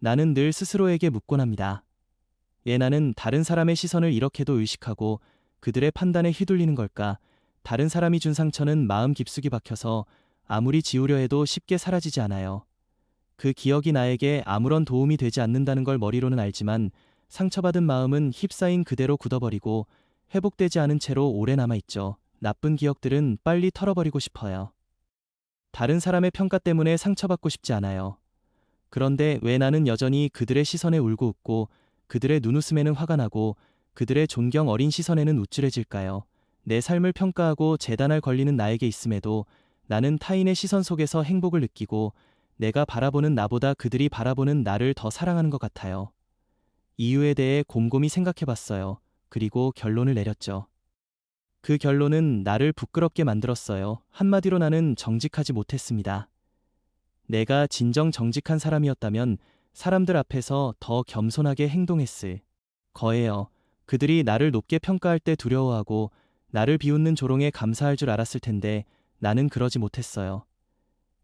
나는 늘 스스로에게 묻곤 합니다. 왜 나는 다른 사람의 시선을 이렇게도 의식하고 그들의 판단에 휘둘리는 걸까? 다른 사람이 준 상처는 마음 깊숙이 박혀서 아무리 지우려 해도 쉽게 사라지지 않아요. 그 기억이 나에게 아무런 도움이 되지 않는다는 걸 머리로는 알지만 상처받은 마음은 휩싸인 그대로 굳어버리고 회복되지 않은 채로 오래 남아있죠. 나쁜 기억들은 빨리 털어버리고 싶어요. 다른 사람의 평가 때문에 상처받고 싶지 않아요. 그런데 왜 나는 여전히 그들의 시선에 울고 웃고 그들의 눈웃음에는 화가 나고 그들의 존경 어린 시선에는 우쭐해질까요? 내 삶을 평가하고 재단할 권리는 나에게 있음에도 나는 타인의 시선 속에서 행복을 느끼고 내가 바라보는 나보다 그들이 바라보는 나를 더 사랑하는 것 같아요. 이유에 대해 곰곰이 생각해봤어요. 그리고 결론을 내렸죠. 그 결론은 나를 부끄럽게 만들었어요. 한마디로 나는 정직하지 못했습니다. 내가 진정 정직한 사람이었다면 사람들 앞에서 더 겸손하게 행동했을 거예요. 그들이 나를 높게 평가할 때 두려워하고 나를 비웃는 조롱에 감사할 줄 알았을 텐데 나는 그러지 못했어요.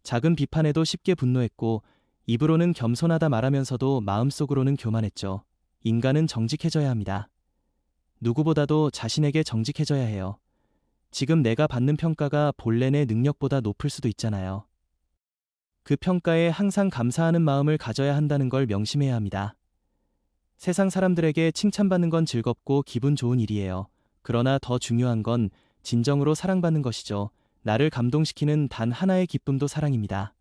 작은 비판에도 쉽게 분노했고 입으로는 겸손하다 말하면서도 마음속으로는 교만했죠. 인간은 정직해져야 합니다. 누구보다도 자신에게 정직해져야 해요. 지금 내가 받는 평가가 본래 내 능력보다 높을 수도 있잖아요. 그 평가에 항상 감사하는 마음을 가져야 한다는 걸 명심해야 합니다. 세상 사람들에게 칭찬받는 건 즐겁고 기분 좋은 일이에요. 그러나 더 중요한 건 진정으로 사랑받는 것이죠. 나를 감동시키는 단 하나의 기쁨도 사랑입니다.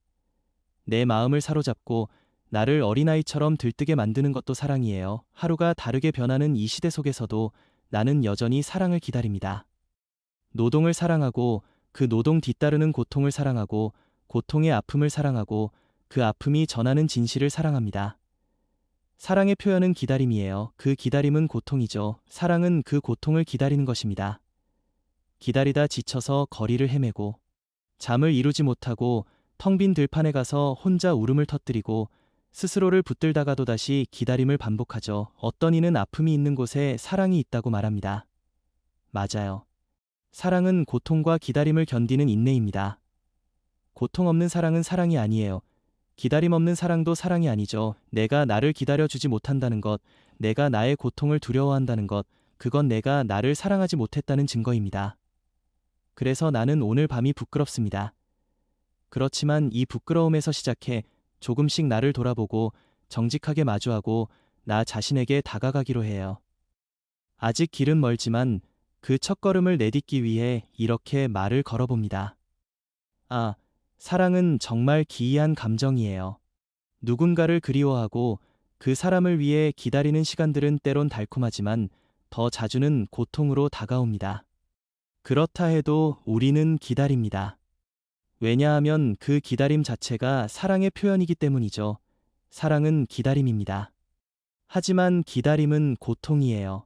내 마음을 사로잡고 나를 어린아이처럼 들뜨게 만드는 것도 사랑이에요. 하루가 다르게 변하는 이 시대 속에서도 나는 여전히 사랑을 기다립니다. 노동을 사랑하고 그 노동 뒤따르는 고통을 사랑하고 고통의 아픔을 사랑하고 그 아픔이 전하는 진실을 사랑합니다. 사랑의 표현은 기다림이에요. 그 기다림은 고통이죠. 사랑은 그 고통을 기다리는 것입니다. 기다리다 지쳐서 거리를 헤매고 잠을 이루지 못하고 텅 빈 들판에 가서 혼자 울음을 터뜨리고 스스로를 붙들다가도 다시 기다림을 반복하죠. 어떤 이는 아픔이 있는 곳에 사랑이 있다고 말합니다. 맞아요. 사랑은 고통과 기다림을 견디는 인내입니다. 고통 없는 사랑은 사랑이 아니에요. 기다림 없는 사랑도 사랑이 아니죠. 내가 나를 기다려주지 못한다는 것, 내가 나의 고통을 두려워한다는 것, 그건 내가 나를 사랑하지 못했다는 증거입니다. 그래서 나는 오늘 밤이 부끄럽습니다. 그렇지만 이 부끄러움에서 시작해 조금씩 나를 돌아보고 정직하게 마주하고 나 자신에게 다가가기로 해요. 아직 길은 멀지만 그 첫걸음을 내딛기 위해 이렇게 말을 걸어봅니다. 아, 사랑은 정말 기이한 감정이에요. 누군가를 그리워하고 그 사람을 위해 기다리는 시간들은 때론 달콤하지만 더 자주는 고통으로 다가옵니다. 그렇다 해도 우리는 기다립니다. 왜냐하면 그 기다림 자체가 사랑의 표현이기 때문이죠. 사랑은 기다림입니다. 하지만 기다림은 고통이에요.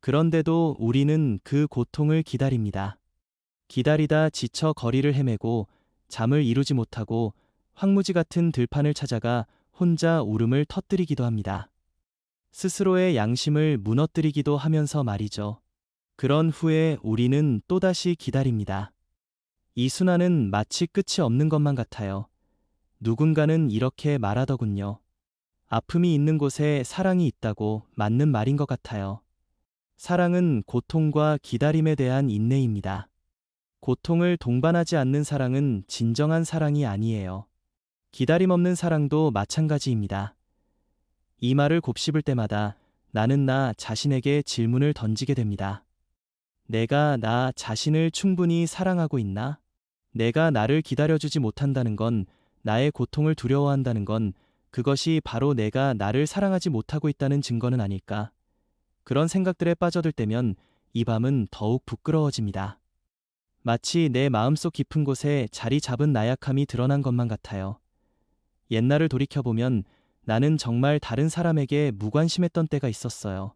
그런데도 우리는 그 고통을 기다립니다. 기다리다 지쳐 거리를 헤매고 잠을 이루지 못하고 황무지 같은 들판을 찾아가 혼자 울음을 터뜨리기도 합니다. 스스로의 양심을 무너뜨리기도 하면서 말이죠. 그런 후에 우리는 또다시 기다립니다. 이 순환은 마치 끝이 없는 것만 같아요. 누군가는 이렇게 말하더군요. 아픔이 있는 곳에 사랑이 있다고. 맞는 말인 것 같아요. 사랑은 고통과 기다림에 대한 인내입니다. 고통을 동반하지 않는 사랑은 진정한 사랑이 아니에요. 기다림 없는 사랑도 마찬가지입니다. 이 말을 곱씹을 때마다 나는 나 자신에게 질문을 던지게 됩니다. 내가 나 자신을 충분히 사랑하고 있나? 내가 나를 기다려주지 못한다는 건, 나의 고통을 두려워한다는 건 그것이 바로 내가 나를 사랑하지 못하고 있다는 증거는 아닐까? 그런 생각들에 빠져들 때면 이 밤은 더욱 부끄러워집니다. 마치 내 마음속 깊은 곳에 자리 잡은 나약함이 드러난 것만 같아요. 옛날을 돌이켜보면 나는 정말 다른 사람에게 무관심했던 때가 있었어요.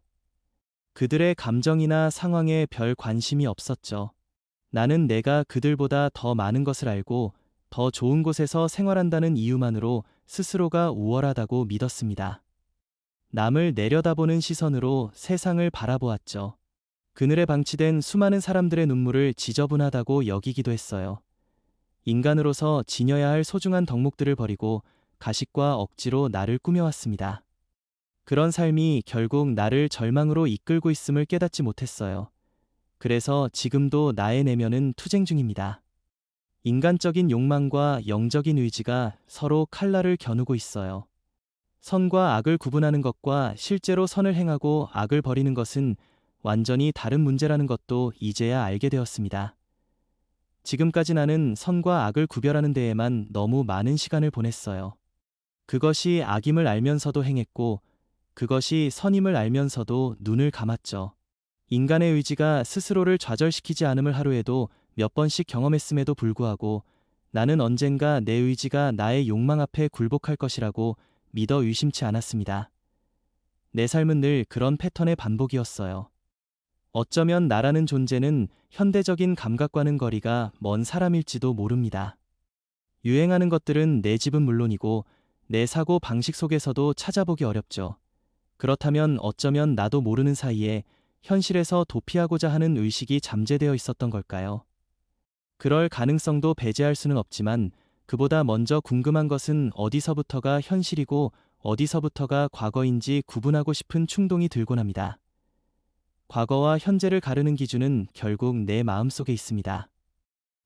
그들의 감정이나 상황에 별 관심이 없었죠. 나는 내가 그들보다 더 많은 것을 알고 더 좋은 곳에서 생활한다는 이유만으로 스스로가 우월하다고 믿었습니다. 남을 내려다보는 시선으로 세상을 바라보았죠. 그늘에 방치된 수많은 사람들의 눈물을 지저분하다고 여기기도 했어요. 인간으로서 지녀야 할 소중한 덕목들을 버리고 가식과 억지로 나를 꾸며왔습니다. 그런 삶이 결국 나를 절망으로 이끌고 있음을 깨닫지 못했어요. 그래서 지금도 나의 내면은 투쟁 중입니다. 인간적인 욕망과 영적인 의지가 서로 칼날을 겨누고 있어요. 선과 악을 구분하는 것과 실제로 선을 행하고 악을 버리는 것은 완전히 다른 문제라는 것도 이제야 알게 되었습니다. 지금까지 나는 선과 악을 구별하는 데에만 너무 많은 시간을 보냈어요. 그것이 악임을 알면서도 행했고, 그것이 선임을 알면서도 눈을 감았죠. 인간의 의지가 스스로를 좌절시키지 않음을 하루에도 몇 번씩 경험했음에도 불구하고 나는 언젠가 내 의지가 나의 욕망 앞에 굴복할 것이라고 믿어 의심치 않았습니다. 내 삶은 늘 그런 패턴의 반복이었어요. 어쩌면 나라는 존재는 현대적인 감각과는 거리가 먼 사람일지도 모릅니다. 유행하는 것들은 내 집은 물론이고 내 사고 방식 속에서도 찾아보기 어렵죠. 그렇다면 어쩌면 나도 모르는 사이에 현실에서 도피하고자 하는 의식이 잠재되어 있었던 걸까요? 그럴 가능성도 배제할 수는 없지만 그보다 먼저 궁금한 것은 어디서부터가 현실이고 어디서부터가 과거인지 구분하고 싶은 충동이 들곤 합니다. 과거와 현재를 가르는 기준은 결국 내 마음속에 있습니다.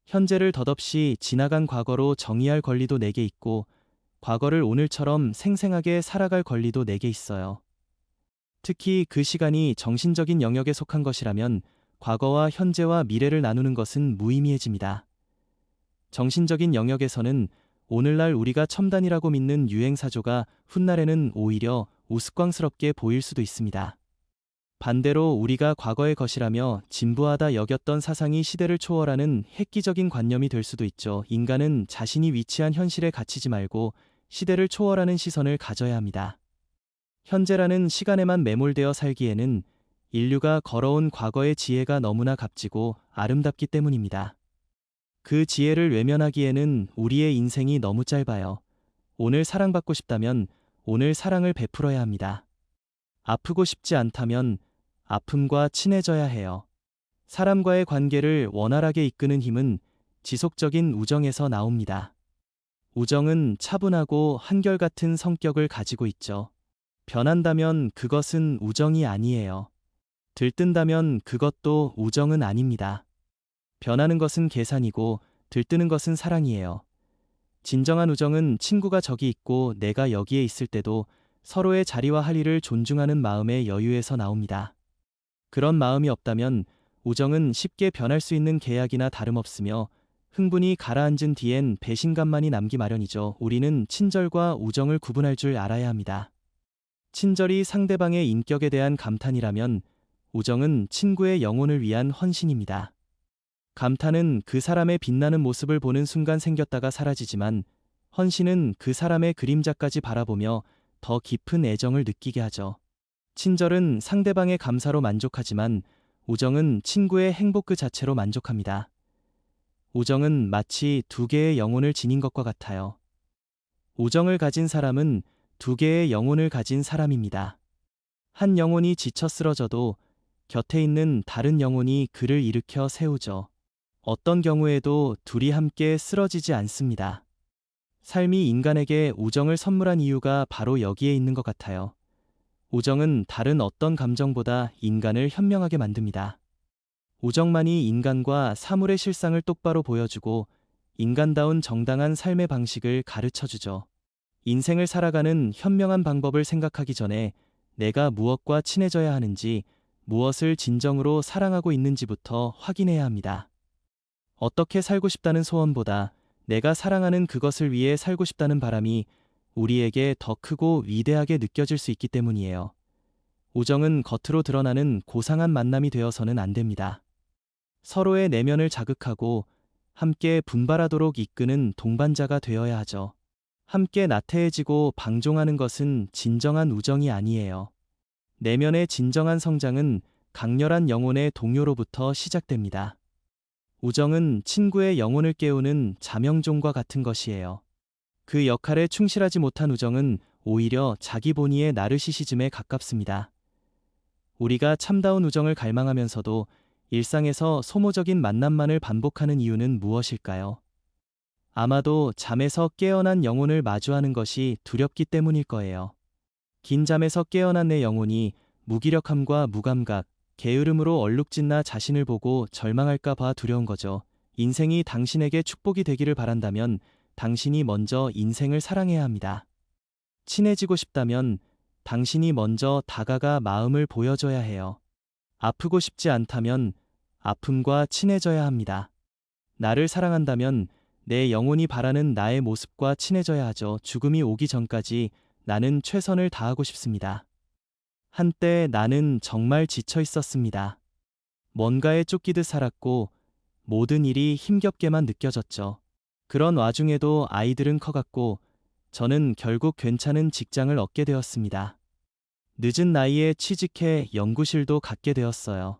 현재를 덧없이 지나간 과거로 정의할 권리도 내게 있고 과거를 오늘처럼 생생하게 살아갈 권리도 내게 있어요. 특히 그 시간이 정신적인 영역에 속한 것이라면 과거와 현재와 미래를 나누는 것은 무의미해집니다. 정신적인 영역에서는 오늘날 우리가 첨단이라고 믿는 유행사조가 훗날에는 오히려 우스꽝스럽게 보일 수도 있습니다. 반대로 우리가 과거의 것이라며 진부하다 여겼던 사상이 시대를 초월하는 획기적인 관념이 될 수도 있죠. 인간은 자신이 위치한 현실에 갇히지 말고 시대를 초월하는 시선을 가져야 합니다. 현재라는 시간에만 매몰되어 살기에는 인류가 걸어온 과거의 지혜가 너무나 값지고 아름답기 때문입니다. 그 지혜를 외면하기에는 우리의 인생이 너무 짧아요. 오늘 사랑받고 싶다면 오늘 사랑을 베풀어야 합니다. 아프고 싶지 않다면 아픔과 친해져야 해요. 사람과의 관계를 원활하게 이끄는 힘은 지속적인 우정에서 나옵니다. 우정은 차분하고 한결같은 성격을 가지고 있죠. 변한다면 그것은 우정이 아니에요. 들뜬다면 그것도 우정은 아닙니다. 변하는 것은 계산이고 들뜨는 것은 사랑이에요. 진정한 우정은 친구가 저기 있고 내가 여기에 있을 때도 서로의 자리와 할 일을 존중하는 마음의 여유에서 나옵니다. 그런 마음이 없다면 우정은 쉽게 변할 수 있는 계약이나 다름없으며 흥분이 가라앉은 뒤엔 배신감만이 남기 마련이죠. 우리는 친절과 우정을 구분할 줄 알아야 합니다. 친절이 상대방의 인격에 대한 감탄이라면 우정은 친구의 영혼을 위한 헌신입니다. 감탄은 그 사람의 빛나는 모습을 보는 순간 생겼다가 사라지지만 헌신은 그 사람의 그림자까지 바라보며 더 깊은 애정을 느끼게 하죠. 친절은 상대방의 감사로 만족하지만 우정은 친구의 행복 그 자체로 만족합니다. 우정은 마치 두 개의 영혼을 지닌 것과 같아요. 우정을 가진 사람은 두 개의 영혼을 가진 사람입니다. 한 영혼이 지쳐 쓰러져도 곁에 있는 다른 영혼이 그를 일으켜 세우죠. 어떤 경우에도 둘이 함께 쓰러지지 않습니다. 삶이 인간에게 우정을 선물한 이유가 바로 여기에 있는 것 같아요. 우정은 다른 어떤 감정보다 인간을 현명하게 만듭니다. 우정만이 인간과 사물의 실상을 똑바로 보여주고 인간다운 정당한 삶의 방식을 가르쳐주죠. 인생을 살아가는 현명한 방법을 생각하기 전에 내가 무엇과 친해져야 하는지, 무엇을 진정으로 사랑하고 있는지부터 확인해야 합니다. 어떻게 살고 싶다는 소원보다 내가 사랑하는 그것을 위해 살고 싶다는 바람이 우리에게 더 크고 위대하게 느껴질 수 있기 때문이에요. 우정은 겉으로 드러나는 고상한 만남이 되어서는 안 됩니다. 서로의 내면을 자극하고 함께 분발하도록 이끄는 동반자가 되어야 하죠. 함께 나태해지고 방종하는 것은 진정한 우정이 아니에요. 내면의 진정한 성장은 강렬한 영혼의 동요로부터 시작됩니다. 우정은 친구의 영혼을 깨우는 자명종과 같은 것이에요. 그 역할에 충실하지 못한 우정은 오히려 자기 본위의 나르시시즘에 가깝습니다. 우리가 참다운 우정을 갈망하면서도 일상에서 소모적인 만남만을 반복하는 이유는 무엇일까요? 아마도 잠에서 깨어난 영혼을 마주하는 것이 두렵기 때문일 거예요. 긴 잠에서 깨어난 내 영혼이 무기력함과 무감각, 게으름으로 얼룩진나 자신을 보고 절망할까 봐 두려운 거죠. 인생이 당신에게 축복이 되기를 바란다면 당신이 먼저 인생을 사랑해야 합니다. 친해지고 싶다면 당신이 먼저 다가가 마음을 보여줘야 해요. 아프고 싶지 않다면 아픔과 친해져야 합니다. 나를 사랑한다면 내 영혼이 바라는 나의 모습과 친해져야 하죠. 죽음이 오기 전까지 나는 최선을 다하고 싶습니다. 한때 나는 정말 지쳐 있었습니다. 뭔가에 쫓기듯 살았고 모든 일이 힘겹게만 느껴졌죠. 그런 와중에도 아이들은 커갔고 저는 결국 괜찮은 직장을 얻게 되었습니다. 늦은 나이에 취직해 연구실도 갖게 되었어요.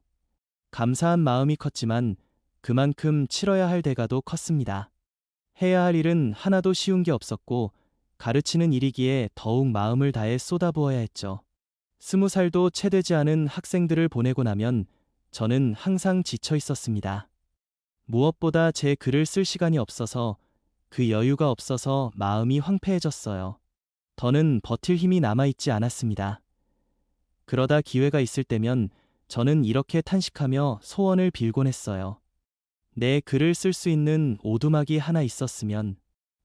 감사한 마음이 컸지만 그만큼 치러야 할 대가도 컸습니다. 해야 할 일은 하나도 쉬운 게 없었고 가르치는 일이기에 더욱 마음을 다해 쏟아부어야 했죠. 20살도 채 되지 않은 학생들을 보내고 나면 저는 항상 지쳐 있었습니다. 무엇보다 제 글을 쓸 시간이 없어서 그 여유가 없어서 마음이 황폐해졌어요. 더는 버틸 힘이 남아있지 않았습니다. 그러다 기회가 있을 때면 저는 이렇게 탄식하며 소원을 빌곤 했어요. 내 글을 쓸 수 있는 오두막이 하나 있었으면,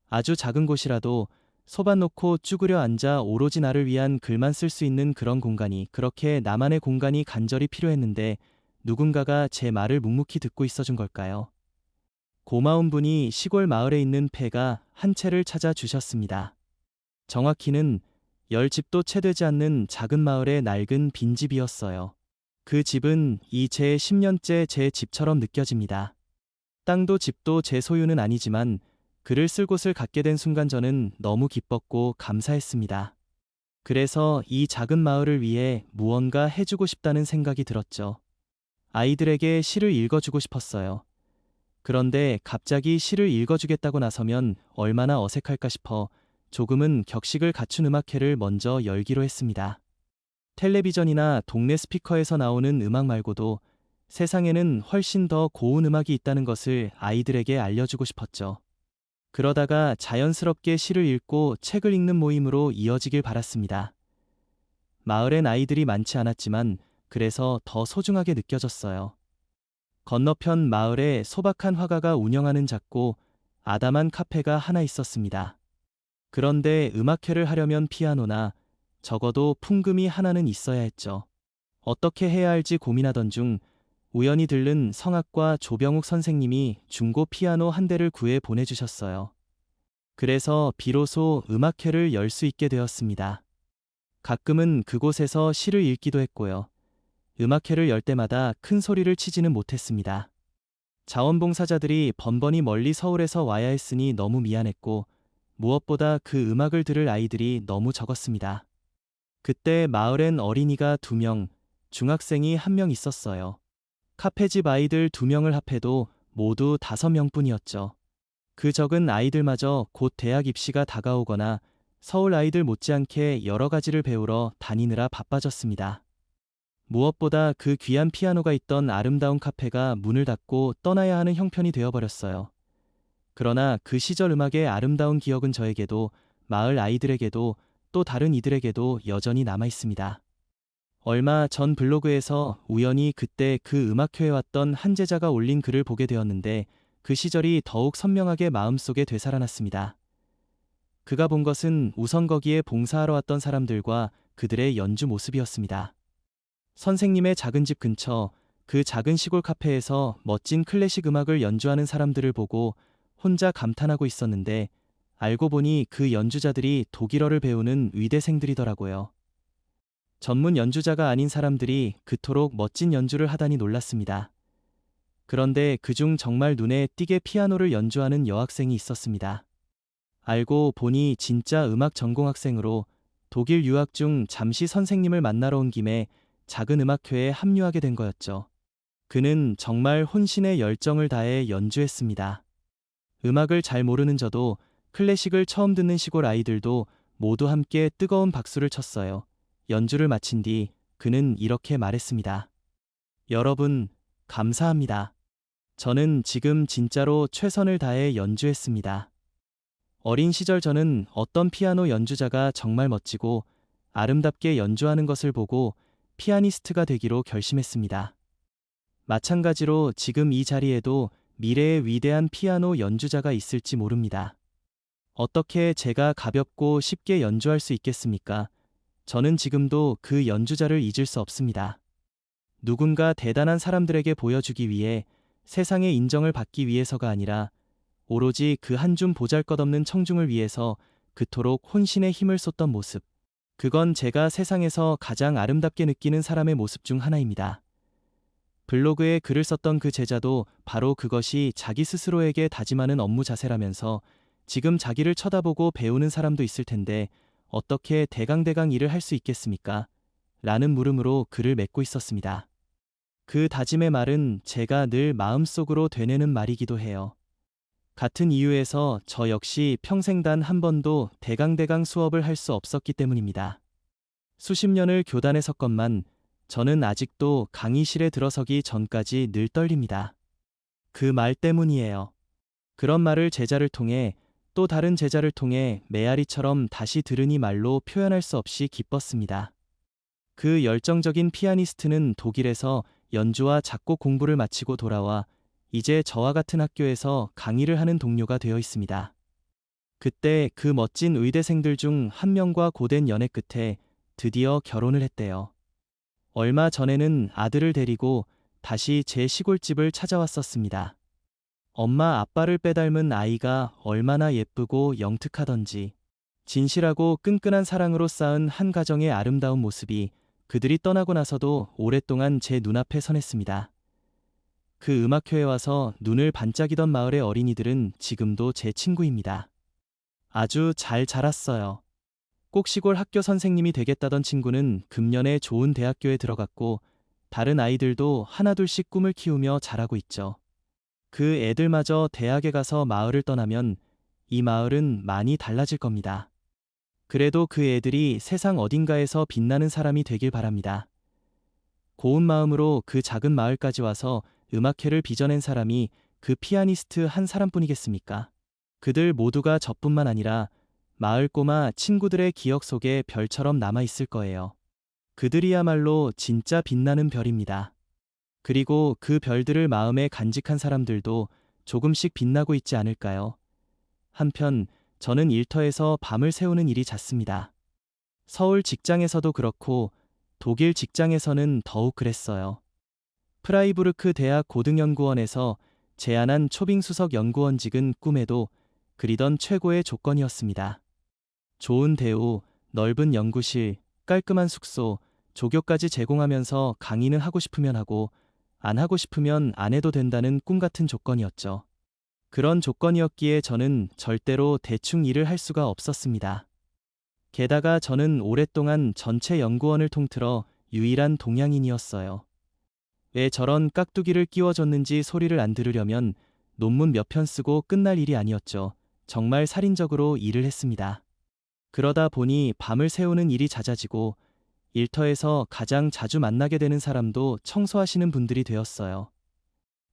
아주 작은 곳이라도 소반 놓고 쭈그려 앉아 오로지 나를 위한 글만 쓸 수 있는 그런 공간이, 그렇게 나만의 공간이 간절히 필요했는데 누군가가 제 말을 묵묵히 듣고 있어준 걸까요? 고마운 분이 시골 마을에 있는 폐가 한 채를 찾아주셨습니다. 정확히는 10집도 채 되지 않는 작은 마을의 낡은 빈집이었어요. 그 집은 제 10년째 제 집처럼 느껴집니다. 땅도 집도 제 소유는 아니지만 글을 쓸 곳을 갖게 된 순간 저는 너무 기뻤고 감사했습니다. 그래서 이 작은 마을을 위해 무언가 해주고 싶다는 생각이 들었죠. 아이들에게 시를 읽어주고 싶었어요. 그런데 갑자기 시를 읽어주겠다고 나서면 얼마나 어색할까 싶어 조금은 격식을 갖춘 음악회를 먼저 열기로 했습니다. 텔레비전이나 동네 스피커에서 나오는 음악 말고도 세상에는 훨씬 더 고운 음악이 있다는 것을 아이들에게 알려주고 싶었죠. 그러다가 자연스럽게 시를 읽고 책을 읽는 모임으로 이어지길 바랐습니다. 마을엔 아이들이 많지 않았지만 그래서 더 소중하게 느껴졌어요. 건너편 마을에 소박한 화가가 운영하는 작고 아담한 카페가 하나 있었습니다. 그런데 음악회를 하려면 피아노나 적어도 풍금이 하나는 있어야 했죠. 어떻게 해야 할지 고민하던 중 우연히 들른 성악과 조병욱 선생님이 중고 피아노 한 대를 구해 보내주셨어요. 그래서 비로소 음악회를 열 수 있게 되었습니다. 가끔은 그곳에서 시를 읽기도 했고요. 음악회를 열 때마다 큰 소리를 치지는 못했습니다. 자원봉사자들이 번번이 멀리 서울에서 와야 했으니 너무 미안했고 무엇보다 그 음악을 들을 아이들이 너무 적었습니다. 그때 마을엔 어린이가 2명, 중학생이 1명 있었어요. 카페집 아이들 2명을 합해도 모두 5명뿐이었죠. 그 적은 아이들마저 곧 대학 입시가 다가오거나 서울 아이들 못지않게 여러 가지를 배우러 다니느라 바빠졌습니다. 무엇보다 그 귀한 피아노가 있던 아름다운 카페가 문을 닫고 떠나야 하는 형편이 되어버렸어요. 그러나 그 시절 음악의 아름다운 기억은 저에게도, 마을 아이들에게도, 또 다른 이들에게도 여전히 남아있습니다. 얼마 전 블로그에서 우연히 그때 그 음악회에 왔던 한 제자가 올린 글을 보게 되었는데 그 시절이 더욱 선명하게 마음속에 되살아났습니다. 그가 본 것은 우선 거기에 봉사하러 왔던 사람들과 그들의 연주 모습이었습니다. 선생님의 작은 집 근처 그 작은 시골 카페에서 멋진 클래식 음악을 연주하는 사람들을 보고 혼자 감탄하고 있었는데 알고 보니 그 연주자들이 독일어를 배우는 의대생들이더라고요. 전문 연주자가 아닌 사람들이 그토록 멋진 연주를 하다니 놀랐습니다. 그런데 그중 정말 눈에 띄게 피아노를 연주하는 여학생이 있었습니다. 알고 보니 진짜 음악 전공 학생으로 독일 유학 중 잠시 선생님을 만나러 온 김에 작은 음악회에 합류하게 된 거였죠. 그는 정말 혼신의 열정을 다해 연주했습니다. 음악을 잘 모르는 저도 클래식을 처음 듣는 시골 아이들도 모두 함께 뜨거운 박수를 쳤어요. 연주를 마친 뒤 그는 이렇게 말했습니다. 여러분, 감사합니다. 저는 지금 진짜로 최선을 다해 연주했습니다. 어린 시절 저는 어떤 피아노 연주자가 정말 멋지고 아름답게 연주하는 것을 보고 피아니스트가 되기로 결심했습니다. 마찬가지로 지금 이 자리에도 미래의 위대한 피아노 연주자가 있을지 모릅니다. 어떻게 제가 가볍고 쉽게 연주할 수 있겠습니까? 저는 지금도 그 연주자를 잊을 수 없습니다. 누군가 대단한 사람들에게 보여주기 위해 세상의 인정을 받기 위해서가 아니라 오로지 그 한 줌 보잘것없는 청중을 위해서 그토록 혼신의 힘을 쏟던 모습. 그건 제가 세상에서 가장 아름답게 느끼는 사람의 모습 중 하나입니다. 블로그에 글을 썼던 그 제자도 바로 그것이 자기 스스로에게 다짐하는 업무 자세라면서 지금 자기를 쳐다보고 배우는 사람도 있을 텐데 어떻게 대강대강 일을 할 수 있겠습니까? 라는 물음으로 글을 맺고 있었습니다. 그 다짐의 말은 제가 늘 마음속으로 되뇌는 말이기도 해요. 같은 이유에서 저 역시 평생 단 한 번도 대강대강 수업을 할 수 없었기 때문입니다. 수십 년을 교단에 섰건만 저는 아직도 강의실에 들어서기 전까지 늘 떨립니다. 그 말 때문이에요. 그런 말을 제자를 통해 또 다른 제자를 통해 메아리처럼 다시 들으니 말로 표현할 수 없이 기뻤습니다. 그 열정적인 피아니스트는 독일에서 연주와 작곡 공부를 마치고 돌아와 이제 저와 같은 학교에서 강의를 하는 동료가 되어 있습니다. 그때 그 멋진 의대생들 중 한 명과 고된 연애 끝에 드디어 결혼을 했대요. 얼마 전에는 아들을 데리고 다시 제 시골집을 찾아왔었습니다. 엄마 아빠를 빼닮은 아이가 얼마나 예쁘고 영특하던지 진실하고 끈끈한 사랑으로 쌓은 한 가정의 아름다운 모습이 그들이 떠나고 나서도 오랫동안 제 눈앞에 선했습니다. 그 음악회에 와서 눈을 반짝이던 마을의 어린이들은 지금도 제 친구입니다. 아주 잘 자랐어요. 꼭 시골 학교 선생님이 되겠다던 친구는 금년에 좋은 대학교에 들어갔고 다른 아이들도 하나둘씩 꿈을 키우며 자라고 있죠. 그 애들마저 대학에 가서 마을을 떠나면 이 마을은 많이 달라질 겁니다. 그래도 그 애들이 세상 어딘가에서 빛나는 사람이 되길 바랍니다. 고운 마음으로 그 작은 마을까지 와서 음악회를 빚어낸 사람이 그 피아니스트 한 사람뿐이겠습니까? 그들 모두가 저뿐만 아니라 마을 꼬마 친구들의 기억 속에 별처럼 남아있을 거예요. 그들이야말로 진짜 빛나는 별입니다. 그리고 그 별들을 마음에 간직한 사람들도 조금씩 빛나고 있지 않을까요? 한편 저는 일터에서 밤을 새우는 일이 잦습니다. 서울 직장에서도 그렇고 독일 직장에서는 더욱 그랬어요. 프라이부르크 대학 고등연구원에서 제안한 초빙수석 연구원직은 꿈에도 그리던 최고의 조건이었습니다. 좋은 대우, 넓은 연구실, 깔끔한 숙소, 조교까지 제공하면서 강의는 하고 싶으면 하고 안 하고 싶으면 안 해도 된다는 꿈 같은 조건이었죠. 그런 조건이었기에 저는 절대로 대충 일을 할 수가 없었습니다. 게다가 저는 오랫동안 전체 연구원을 통틀어 유일한 동양인이었어요. 왜 저런 깍두기를 끼워줬는지 소리를 안 들으려면 논문 몇 편 쓰고 끝날 일이 아니었죠. 정말 살인적으로 일을 했습니다. 그러다 보니 밤을 새우는 일이 잦아지고 일터에서 가장 자주 만나게 되는 사람도 청소하시는 분들이 되었어요.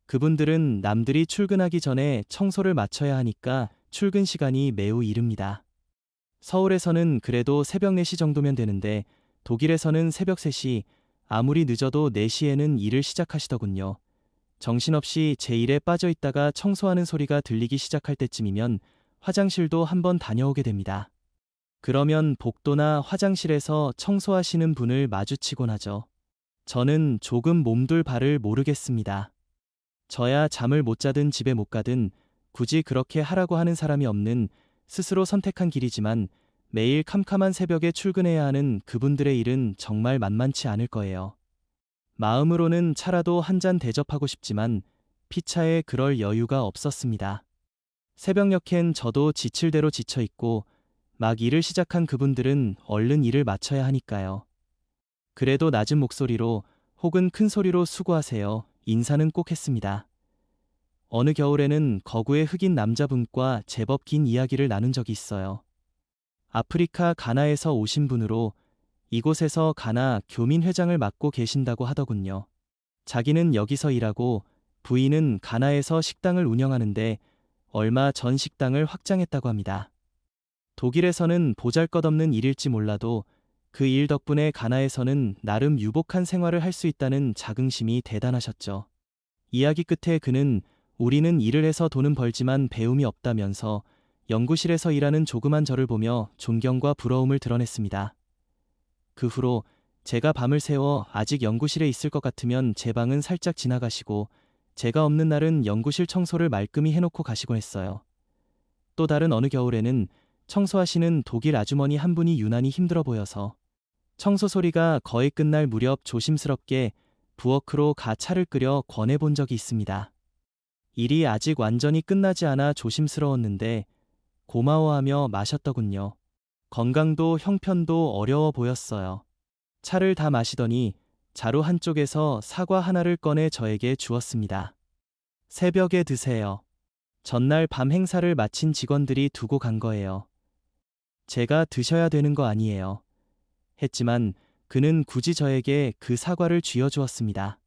그분들은 남들이 출근하기 전에 청소를 마쳐야 하니까 출근 시간이 매우 이릅니다. 서울에서는 그래도 새벽 4시 정도면 되는데 독일에서는 새벽 3시, 아무리 늦어도 4시에는 일을 시작하시더군요. 정신없이 제 일에 빠져 있다가 청소하는 소리가 들리기 시작할 때쯤이면 화장실도 한번 다녀오게 됩니다. 그러면 복도나 화장실에서 청소하시는 분을 마주치곤 하죠. 저는 조금 몸둘 바를 모르겠습니다. 저야 잠을 못 자든 집에 못 가든 굳이 그렇게 하라고 하는 사람이 없는 스스로 선택한 길이지만 매일 캄캄한 새벽에 출근해야 하는 그분들의 일은 정말 만만치 않을 거예요. 마음으로는 차라도 한 잔 대접하고 싶지만 피차에 그럴 여유가 없었습니다. 새벽녘엔 저도 지칠 대로 지쳐 있고 막 일을 시작한 그분들은 얼른 일을 마쳐야 하니까요. 그래도 낮은 목소리로 혹은 큰 소리로 수고하세요. 인사는 꼭 했습니다. 어느 겨울에는 거구의 흑인 남자분과 제법 긴 이야기를 나눈 적이 있어요. 아프리카 가나에서 오신 분으로 이곳에서 가나 교민 회장을 맡고 계신다고 하더군요. 자기는 여기서 일하고 부인은 가나에서 식당을 운영하는데 얼마 전 식당을 확장했다고 합니다. 독일에서는 보잘것없는 일일지 몰라도 그 일 덕분에 가나에서는 나름 유복한 생활을 할 수 있다는 자긍심이 대단하셨죠. 이야기 끝에 그는 우리는 일을 해서 돈은 벌지만 배움이 없다면서 연구실에서 일하는 조그만 저를 보며 존경과 부러움을 드러냈습니다. 그 후로 제가 밤을 새워 아직 연구실에 있을 것 같으면 제 방은 살짝 지나가시고 제가 없는 날은 연구실 청소를 말끔히 해놓고 가시곤 했어요. 또 다른 어느 겨울에는 청소하시는 독일 아주머니 한 분이 유난히 힘들어 보여서 청소 소리가 거의 끝날 무렵 조심스럽게 부엌으로 가 차를 끓여 권해본 적이 있습니다. 일이 아직 완전히 끝나지 않아 조심스러웠는데 고마워하며 마셨더군요. 건강도 형편도 어려워 보였어요. 차를 다 마시더니 자루 한쪽에서 사과 하나를 꺼내 저에게 주었습니다. 새벽에 드세요. 전날 밤 행사를 마친 직원들이 두고 간 거예요. 제가 드셔야 되는 거 아니에요. 했지만 그는 굳이 저에게 그 사과를 쥐어주었습니다.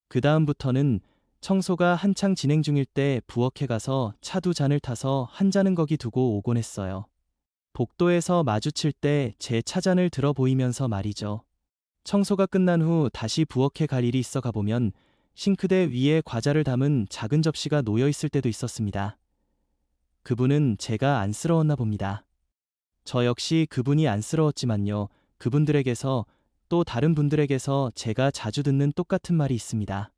그 다음부터는 청소가 한창 진행 중일 때 부엌에 가서 차 두 잔을 타서 한 잔은 거기 두고 오곤 했어요. 복도에서 마주칠 때 제 차잔을 들어 보이면서 말이죠. 청소가 끝난 후 다시 부엌에 갈 일이 있어 가보면 싱크대 위에 과자를 담은 작은 접시가 놓여 있을 때도 있었습니다. 그분은 제가 안쓰러웠나 봅니다. 저 역시 그분이 안쓰러웠지만요. 그분들에게서 또 다른 분들에게서 제가 자주 듣는 똑같은 말이 있습니다.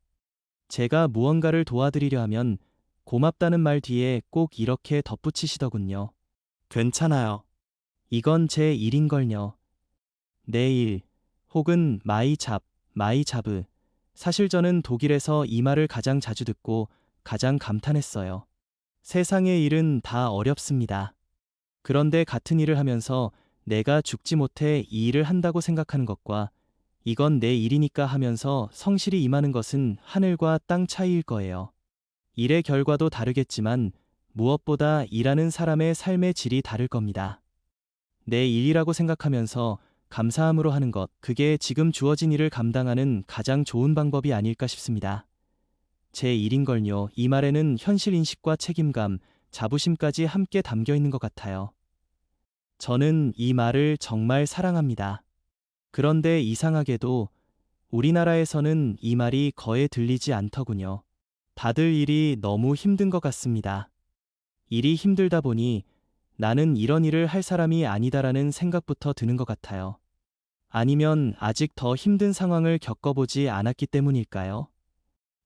제가 무언가를 도와드리려 하면 고맙다는 말 뒤에 꼭 이렇게 덧붙이시더군요. 괜찮아요. 이건 제 일인걸요. 내 일, 혹은 마이 잡. 사실 저는 독일에서 이 말을 가장 자주 듣고 가장 감탄했어요. 세상의 일은 다 어렵습니다. 그런데 같은 일을 하면서 내가 죽지 못해 이 일을 한다고 생각하는 것과 이건 내 일이니까 하면서 성실히 임하는 것은 하늘과 땅 차이일 거예요. 일의 결과도 다르겠지만 무엇보다 일하는 사람의 삶의 질이 다를 겁니다. 내 일이라고 생각하면서 감사함으로 하는 것, 그게 지금 주어진 일을 감당하는 가장 좋은 방법이 아닐까 싶습니다. 제 일인걸요. 이 말에는 현실인식과 책임감, 자부심까지 함께 담겨 있는 것 같아요. 저는 이 말을 정말 사랑합니다. 그런데 이상하게도 우리나라에서는 이 말이 거의 들리지 않더군요. 다들 일이 너무 힘든 것 같습니다. 일이 힘들다 보니 나는 이런 일을 할 사람이 아니다라는 생각부터 드는 것 같아요. 아니면 아직 더 힘든 상황을 겪어보지 않았기 때문일까요?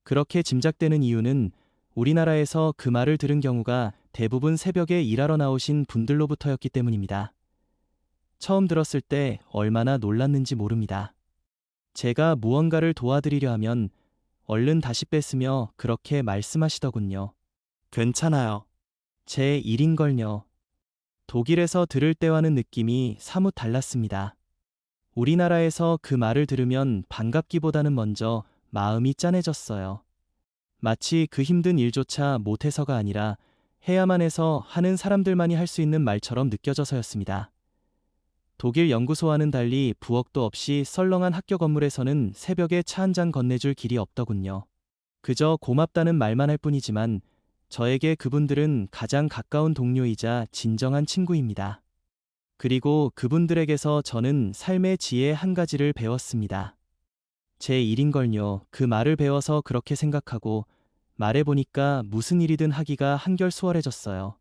그렇게 짐작되는 이유는 우리나라에서 그 말을 들은 경우가 대부분 새벽에 일하러 나오신 분들로부터였기 때문입니다. 처음 들었을 때 얼마나 놀랐는지 모릅니다. 제가 무언가를 도와드리려 하면 얼른 다시 뺐으며 그렇게 말씀하시더군요. 괜찮아요. 제 일인걸요. 독일에서 들을 때와는 느낌이 사뭇 달랐습니다. 우리나라에서 그 말을 들으면 반갑기보다는 먼저 마음이 짠해졌어요. 마치 그 힘든 일조차 못해서가 아니라 해야만 해서 하는 사람들만이 할 수 있는 말처럼 느껴져서였습니다. 독일 연구소와는 달리 부엌도 없이 썰렁한 학교 건물에서는 새벽에 차 한 잔 건네줄 길이 없더군요. 그저 고맙다는 말만 할 뿐이지만 저에게 그분들은 가장 가까운 동료이자 진정한 친구입니다. 그리고 그분들에게서 저는 삶의 지혜 한 가지를 배웠습니다. 제 일인걸요. 그 말을 배워서 그렇게 생각하고 말해보니까 무슨 일이든 하기가 한결 수월해졌어요.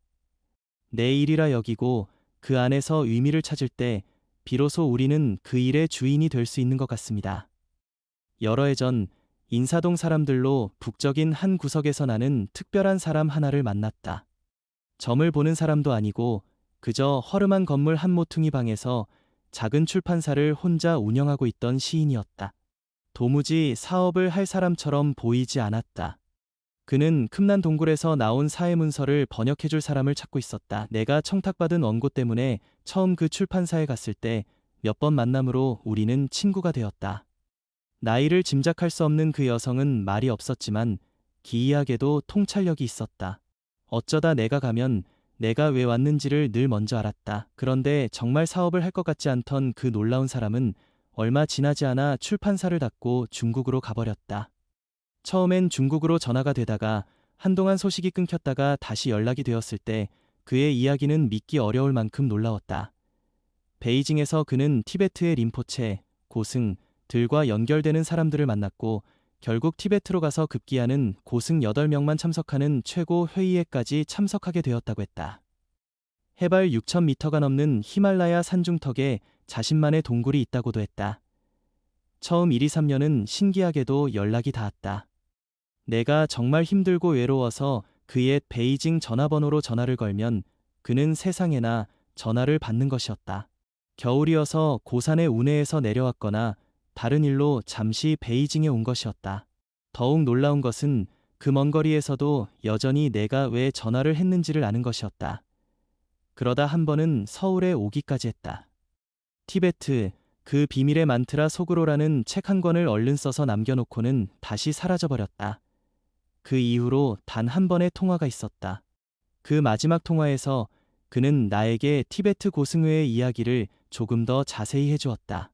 내 일이라 여기고 그 안에서 의미를 찾을 때 비로소 우리는 그 일의 주인이 될 수 있는 것 같습니다. 여러 해 전 인사동 사람들로 북적인 한 구석에서 나는 특별한 사람 하나를 만났다. 점을 보는 사람도 아니고 그저 허름한 건물 한 모퉁이 방에서 작은 출판사를 혼자 운영하고 있던 시인이었다. 도무지 사업을 할 사람처럼 보이지 않았다. 그는 큼난 동굴에서 나온 사회문서를 번역해줄 사람을 찾고 있었다. 내가 청탁받은 원고 때문에 처음 그 출판사에 갔을 때 몇 번 만남으로 우리는 친구가 되었다. 나이를 짐작할 수 없는 그 여성은 말이 없었지만 기이하게도 통찰력이 있었다. 어쩌다 내가 가면 내가 왜 왔는지를 늘 먼저 알았다. 그런데 정말 사업을 할 것 같지 않던 그 놀라운 사람은 얼마 지나지 않아 출판사를 닫고 중국으로 가버렸다. 처음엔 중국으로 전화가 되다가 한동안 소식이 끊겼다가 다시 연락이 되었을 때 그의 이야기는 믿기 어려울 만큼 놀라웠다. 베이징에서 그는 티베트의 림포체, 고승, 들과 연결되는 사람들을 만났고 결국 티베트로 가서 급기야는 고승 8명만 참석하는 최고 회의에까지 참석하게 되었다고 했다. 해발 6,000m가 넘는 히말라야 산중턱에 자신만의 동굴이 있다고도 했다. 처음 1, 2, 3년은 신기하게도 연락이 닿았다. 내가 정말 힘들고 외로워서 그의 베이징 전화번호로 전화를 걸면 그는 세상에나 전화를 받는 것이었다. 겨울이어서 고산의 운해에서 내려왔거나 다른 일로 잠시 베이징에 온 것이었다. 더욱 놀라운 것은 그 먼 거리에서도 여전히 내가 왜 전화를 했는지를 아는 것이었다. 그러다 한 번은 서울에 오기까지 했다. 티베트, 그 비밀의 만트라 속으로라는 책 한 권을 얼른 써서 남겨놓고는 다시 사라져버렸다. 그 이후로 단 한 번의 통화가 있었다. 그 마지막 통화에서 그는 나에게 티베트 고승회의 이야기를 조금 더 자세히 해주었다.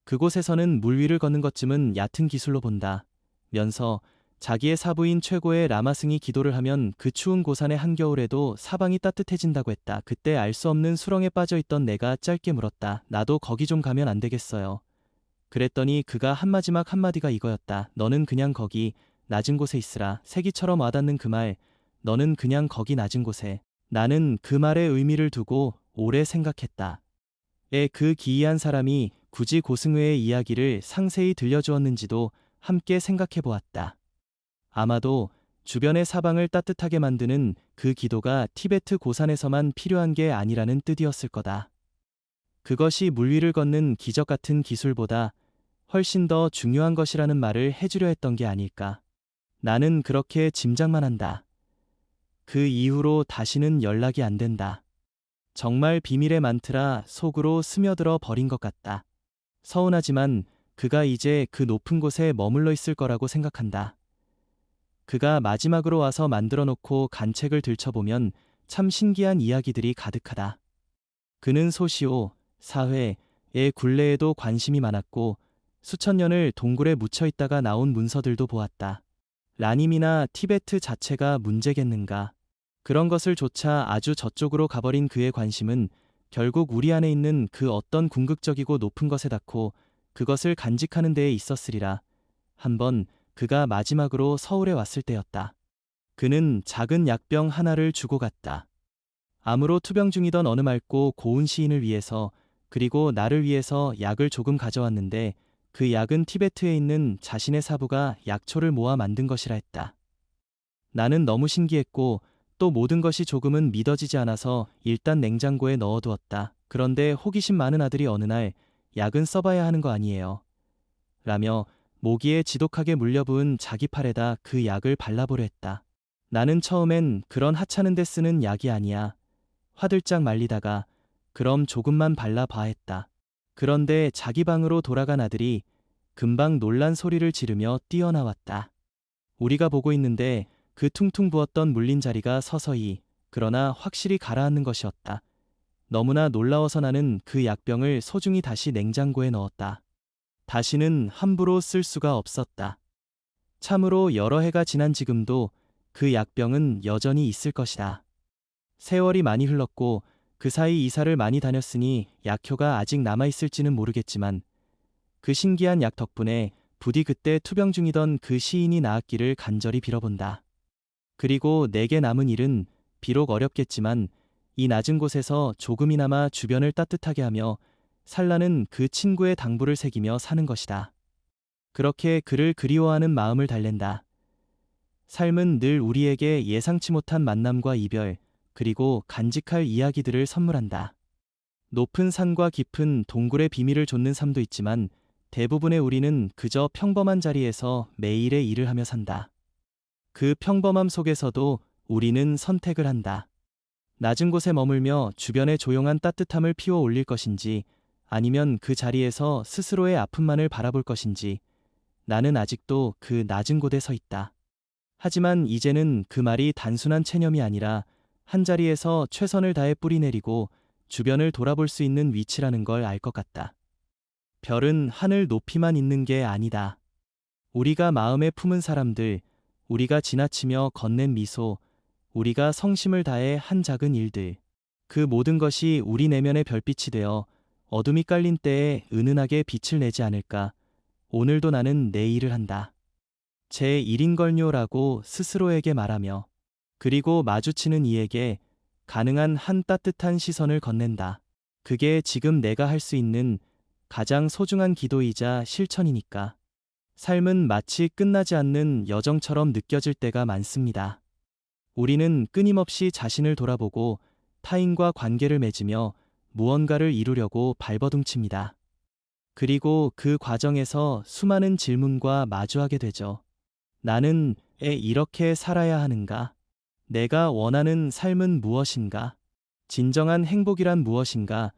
그곳에서는 물 위를 걷는 것쯤은 얕은 기술로 본다 면서 자기의 사부인 최고의 라마승이 기도를 하면 그 추운 고산의 한겨울에도 사방이 따뜻해진다고 했다. 그때 알 수 없는 수렁에 빠져있던 내가 짧게 물었다. 나도 거기 좀 가면 안 되겠어요. 그랬더니 그가 한 마지막 한마디가 이거였다. 너는 그냥 거기 낮은 곳에 있으라. 세기처럼 와닿는 그 말, 너는 그냥 거기 낮은 곳에. 나는 그 말의 의미를 두고 오래 생각했다. 그 기이한 사람이 굳이 고승회의 이야기를 상세히 들려주었는지도 함께 생각해 보았다. 아마도 주변의 사방을 따뜻하게 만드는 그 기도가 티베트 고산에서만 필요한 게 아니라는 뜻이었을 거다. 그것이 물 위를 걷는 기적 같은 기술보다 훨씬 더 중요한 것이라는 말을 해주려 했던 게 아닐까. 나는 그렇게 짐작만 한다. 그 이후로 다시는 연락이 안 된다. 정말 비밀의 만트라 속으로 스며들어 버린 것 같다. 서운하지만 그가 이제 그 높은 곳에 머물러 있을 거라고 생각한다. 그가 마지막으로 와서 만들어 놓고 간 책을 들춰보면 참 신기한 이야기들이 가득하다. 그는 소시오, 사회의 굴레에도 관심이 많았고 수천 년을 동굴에 묻혀 있다가 나온 문서들도 보았다. 라님이나 티베트 자체가 문제겠는가. 그런 것을 조차 아주 저쪽으로 가버린 그의 관심은 결국 우리 안에 있는 그 어떤 궁극적이고 높은 것에 닿고 그것을 간직하는 데에 있었으리라. 한번 그가 마지막으로 서울에 왔을 때였다. 그는 작은 약병 하나를 주고 갔다. 암으로 투병 중이던 어느 맑고 고운 시인을 위해서 그리고 나를 위해서 약을 조금 가져왔는데 그 약은 티베트에 있는 자신의 사부가 약초를 모아 만든 것이라 했다. 나는 너무 신기했고 또 모든 것이 조금은 믿어지지 않아서 일단 냉장고에 넣어두었다. 그런데 호기심 많은 아들이 어느 날 약은 써봐야 하는 거 아니에요. 라며 모기에 지독하게 물려부은 자기 팔에다 그 약을 발라보려 했다. 나는 처음엔 그런 하찮은 데 쓰는 약이 아니야. 화들짝 말리다가 그럼 조금만 발라봐 했다. 그런데 자기 방으로 돌아간 아들이 금방 놀란 소리를 지르며 뛰어나왔다. 우리가 보고 있는데 그 퉁퉁 부었던 물린 자리가 서서히 그러나 확실히 가라앉는 것이었다. 너무나 놀라워서 나는 그 약병을 소중히 다시 냉장고에 넣었다. 다시는 함부로 쓸 수가 없었다. 참으로 여러 해가 지난 지금도 그 약병은 여전히 있을 것이다. 세월이 많이 흘렀고 그 사이 이사를 많이 다녔으니 약효가 아직 남아있을지는 모르겠지만 그 신기한 약 덕분에 부디 그때 투병 중이던 그 시인이 나았기를 간절히 빌어본다. 그리고 내게 남은 일은 비록 어렵겠지만 이 낮은 곳에서 조금이나마 주변을 따뜻하게 하며 살라는 그 친구의 당부를 새기며 사는 것이다. 그렇게 그를 그리워하는 마음을 달랜다. 삶은 늘 우리에게 예상치 못한 만남과 이별, 그리고 간직할 이야기들을 선물한다. 높은 산과 깊은 동굴의 비밀을 좇는 삶도 있지만 대부분의 우리는 그저 평범한 자리에서 매일의 일을 하며 산다. 그 평범함 속에서도 우리는 선택을 한다. 낮은 곳에 머물며 주변의 조용한 따뜻함을 피워 올릴 것인지 아니면 그 자리에서 스스로의 아픔만을 바라볼 것인지 나는 아직도 그 낮은 곳에 서 있다. 하지만 이제는 그 말이 단순한 체념이 아니라 한자리에서 최선을 다해 뿌리내리고 주변을 돌아볼 수 있는 위치라는 걸 알 것 같다. 별은 하늘 높이만 있는 게 아니다. 우리가 마음에 품은 사람들, 우리가 지나치며 건넨 미소, 우리가 성심을 다해 한 작은 일들, 그 모든 것이 우리 내면의 별빛이 되어 어둠이 깔린 때에 은은하게 빛을 내지 않을까. 오늘도 나는 내 일을 한다. 제 일인걸요라고 스스로에게 말하며, 그리고 마주치는 이에게 가능한 한 따뜻한 시선을 건넨다. 그게 지금 내가 할 수 있는 가장 소중한 기도이자 실천이니까. 삶은 마치 끝나지 않는 여정처럼 느껴질 때가 많습니다. 우리는 끊임없이 자신을 돌아보고 타인과 관계를 맺으며 무언가를 이루려고 발버둥칩니다. 그리고 그 과정에서 수많은 질문과 마주하게 되죠. 나는 왜 이렇게 살아야 하는가? 내가 원하는 삶은 무엇인가? 진정한 행복이란 무엇인가?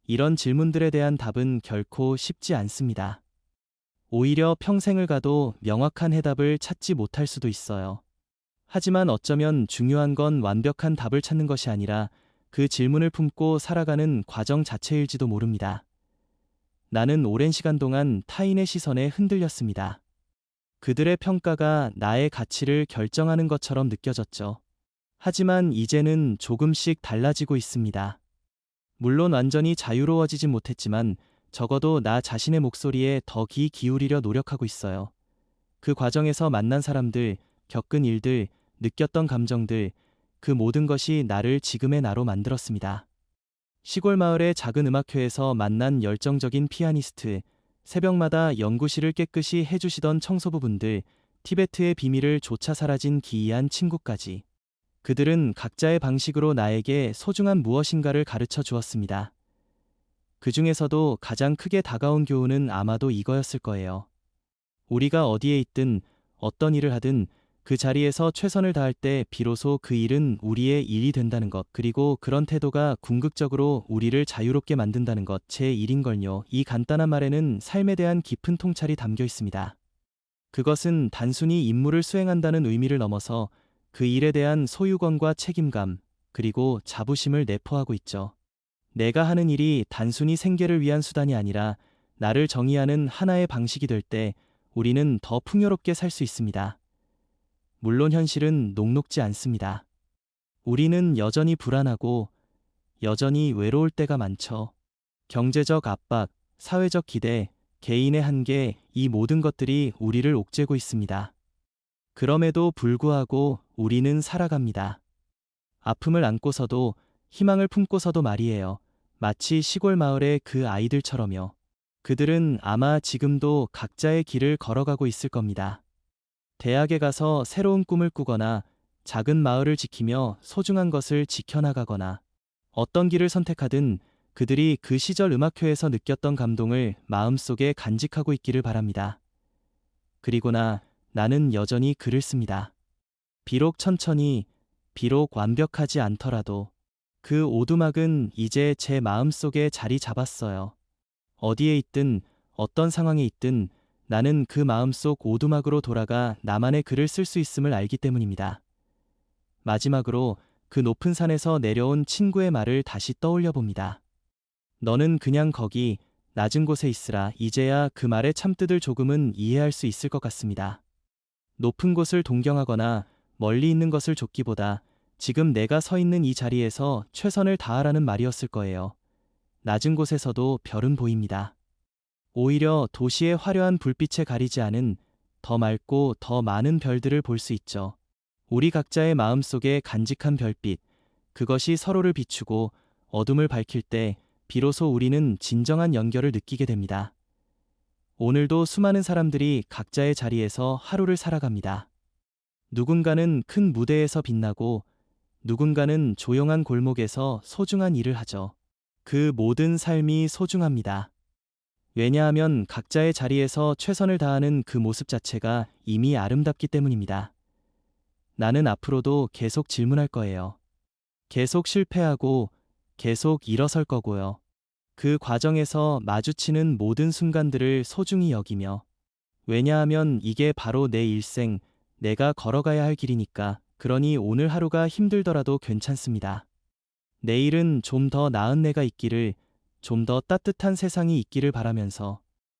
이런 질문들에 대한 답은 결코 쉽지 않습니다. 오히려 평생을 가도 명확한 해답을 찾지 못할 수도 있어요. 하지만 어쩌면 중요한 건 완벽한 답을 찾는 것이 아니라 그 질문을 품고 살아가는 과정 자체일지도 모릅니다. 나는 오랜 시간 동안 타인의 시선에 흔들렸습니다. 그들의 평가가 나의 가치를 결정하는 것처럼 느껴졌죠. 하지만 이제는 조금씩 달라지고 있습니다. 물론 완전히 자유로워지진 못했지만 적어도 나 자신의 목소리에 더 귀 기울이려 노력하고 있어요. 그 과정에서 만난 사람들, 겪은 일들, 느꼈던 감정들, 그 모든 것이 나를 지금의 나로 만들었습니다. 시골 마을의 작은 음악회에서 만난 열정적인 피아니스트, 새벽마다 연구실을 깨끗이 해주시던 청소부분들, 티베트의 비밀을 조차 사라진 기이한 친구까지. 그들은 각자의 방식으로 나에게 소중한 무엇인가를 가르쳐 주었습니다. 그 중에서도 가장 크게 다가온 교훈은 아마도 이거였을 거예요. 우리가 어디에 있든 어떤 일을 하든 그 자리에서 최선을 다할 때 비로소 그 일은 우리의 일이 된다는 것, 그리고 그런 태도가 궁극적으로 우리를 자유롭게 만든다는 것, 제 일인걸요. 이 간단한 말에는 삶에 대한 깊은 통찰이 담겨 있습니다. 그것은 단순히 임무를 수행한다는 의미를 넘어서 그 일에 대한 소유권과 책임감, 그리고 자부심을 내포하고 있죠. 내가 하는 일이 단순히 생계를 위한 수단이 아니라 나를 정의하는 하나의 방식이 될 때 우리는 더 풍요롭게 살 수 있습니다. 물론 현실은 녹록지 않습니다. 우리는 여전히 불안하고 여전히 외로울 때가 많죠. 경제적 압박, 사회적 기대, 개인의 한계, 이 모든 것들이 우리를 옥죄고 있습니다. 그럼에도 불구하고 우리는 살아갑니다. 아픔을 안고서도, 희망을 품고서도 말이에요. 마치 시골 마을의 그 아이들처럼요. 그들은 아마 지금도 각자의 길을 걸어가고 있을 겁니다. 대학에 가서 새로운 꿈을 꾸거나 작은 마을을 지키며 소중한 것을 지켜나가거나 어떤 길을 선택하든 그들이 그 시절 음악회에서 느꼈던 감동을 마음속에 간직하고 있기를 바랍니다. 그리고나 나는 여전히 글을 씁니다. 비록 천천히, 비록 완벽하지 않더라도 그 오두막은 이제 제 마음속에 자리 잡았어요. 어디에 있든 어떤 상황에 있든 나는 그 마음속 오두막으로 돌아가 나만의 글을 쓸 수 있음을 알기 때문입니다. 마지막으로 그 높은 산에서 내려온 친구의 말을 다시 떠올려 봅니다. 너는 그냥 거기 낮은 곳에 있으라. 이제야 그 말의 참뜻을 조금은 이해할 수 있을 것 같습니다. 높은 곳을 동경하거나 멀리 있는 것을 좇기보다 지금 내가 서 있는 이 자리에서 최선을 다하라는 말이었을 거예요. 낮은 곳에서도 별은 보입니다. 오히려 도시의 화려한 불빛에 가리지 않은 더 맑고 더 많은 별들을 볼 수 있죠. 우리 각자의 마음속에 간직한 별빛, 그것이 서로를 비추고 어둠을 밝힐 때 비로소 우리는 진정한 연결을 느끼게 됩니다. 오늘도 수많은 사람들이 각자의 자리에서 하루를 살아갑니다. 누군가는 큰 무대에서 빛나고 누군가는 조용한 골목에서 소중한 일을 하죠. 그 모든 삶이 소중합니다. 왜냐하면 각자의 자리에서 최선을 다하는 그 모습 자체가 이미 아름답기 때문입니다. 나는 앞으로도 계속 질문할 거예요. 계속 실패하고 계속 일어설 거고요. 그 과정에서 마주치는 모든 순간들을 소중히 여기며, 왜냐하면 이게 바로 내 일생, 내가 걸어가야 할 길이니까. 그러니 오늘 하루가 힘들더라도 괜찮습니다. 내일은 좀 더 나은 내가 있기를, 좀 더 따뜻한 세상이 있기를 바라면서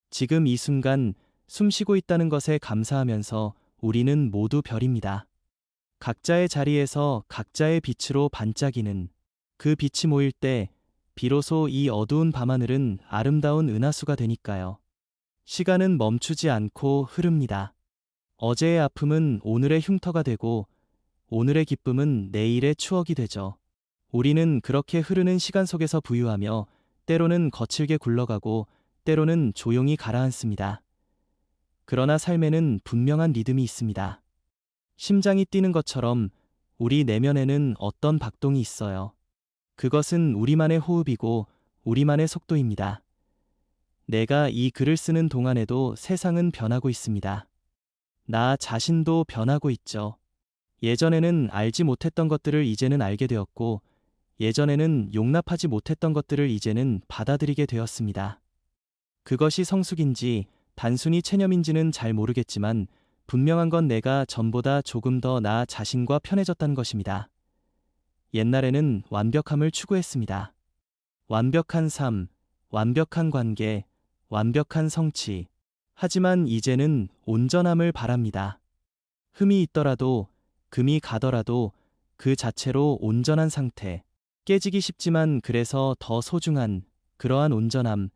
지금 이 순간 숨 쉬고 있다는 것에 감사하면서 우리는 모두 별입니다. 각자의 자리에서 각자의 빛으로 반짝이는 그 빛이 모일 때 비로소 이 어두운 밤하늘은 아름다운 은하수가 되니까요. 시간은 멈추지 않고 흐릅니다. 어제의 아픔은 오늘의 흉터가 되고 오늘의 기쁨은 내일의 추억이 되죠. 우리는 그렇게 흐르는 시간 속에서 부유하며 때로는 거칠게 굴러가고 때로는 조용히 가라앉습니다. 그러나 삶에는 분명한 리듬이 있습니다. 심장이 뛰는 것처럼 우리 내면에는 어떤 박동이 있어요. 그것은 우리만의 호흡이고 우리만의 속도입니다. 내가 이 글을 쓰는 동안에도 세상은 변하고 있습니다. 나 자신도 변하고 있죠. 예전에는 알지 못했던 것들을 이제는 알게 되었고, 예전에는 용납하지 못했던 것들을 이제는 받아들이게 되었습니다. 그것이 성숙인지 단순히 체념인지는 잘 모르겠지만 분명한 건 내가 전보다 조금 더 나 자신과 편해졌다는 것입니다. 옛날에는 완벽함을 추구했습니다. 완벽한 삶, 완벽한 관계, 완벽한 성취. 하지만 이제는 온전함을 바랍니다. 흠이 있더라도, 금이 가더라도 그 자체로 온전한 상태. 깨지기 쉽지만 그래서 더 소중한 그러한 온전함.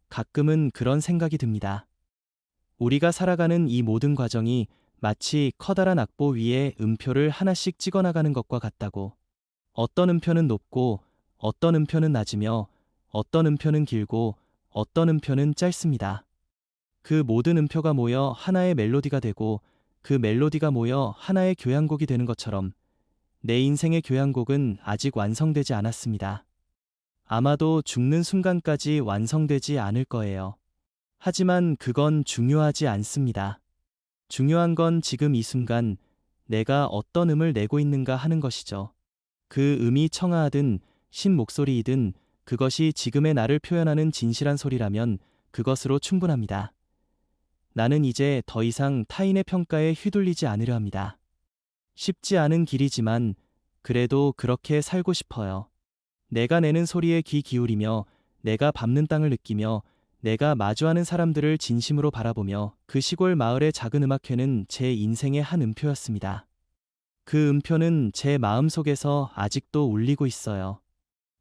가끔은 그런 생각이 듭니다. 우리가 살아가는 이 모든 과정이 마치 커다란 악보 위에 음표를 하나씩 찍어나가는 것과 같다고. 어떤 음표는 높고 어떤 음표는 낮으며 어떤 음표는 길고 어떤 음표는 짧습니다. 그 모든 음표가 모여 하나의 멜로디가 되고 그 멜로디가 모여 하나의 교향곡이 되는 것처럼 내 인생의 교향곡은 아직 완성되지 않았습니다. 아마도 죽는 순간까지 완성되지 않을 거예요. 하지만 그건 중요하지 않습니다. 중요한 건 지금 이 순간 내가 어떤 음을 내고 있는가 하는 것이죠. 그 음이 청아하든 신 목소리이든 그것이 지금의 나를 표현하는 진실한 소리라면 그것으로 충분합니다. 나는 이제 더 이상 타인의 평가에 휘둘리지 않으려 합니다. 쉽지 않은 길이지만 그래도 그렇게 살고 싶어요. 내가 내는 소리에 귀 기울이며 내가 밟는 땅을 느끼며 내가 마주하는 사람들을 진심으로 바라보며 그 시골 마을의 작은 음악회는 제 인생의 한 음표였습니다. 그 음표는 제 마음속에서 아직도 울리고 있어요.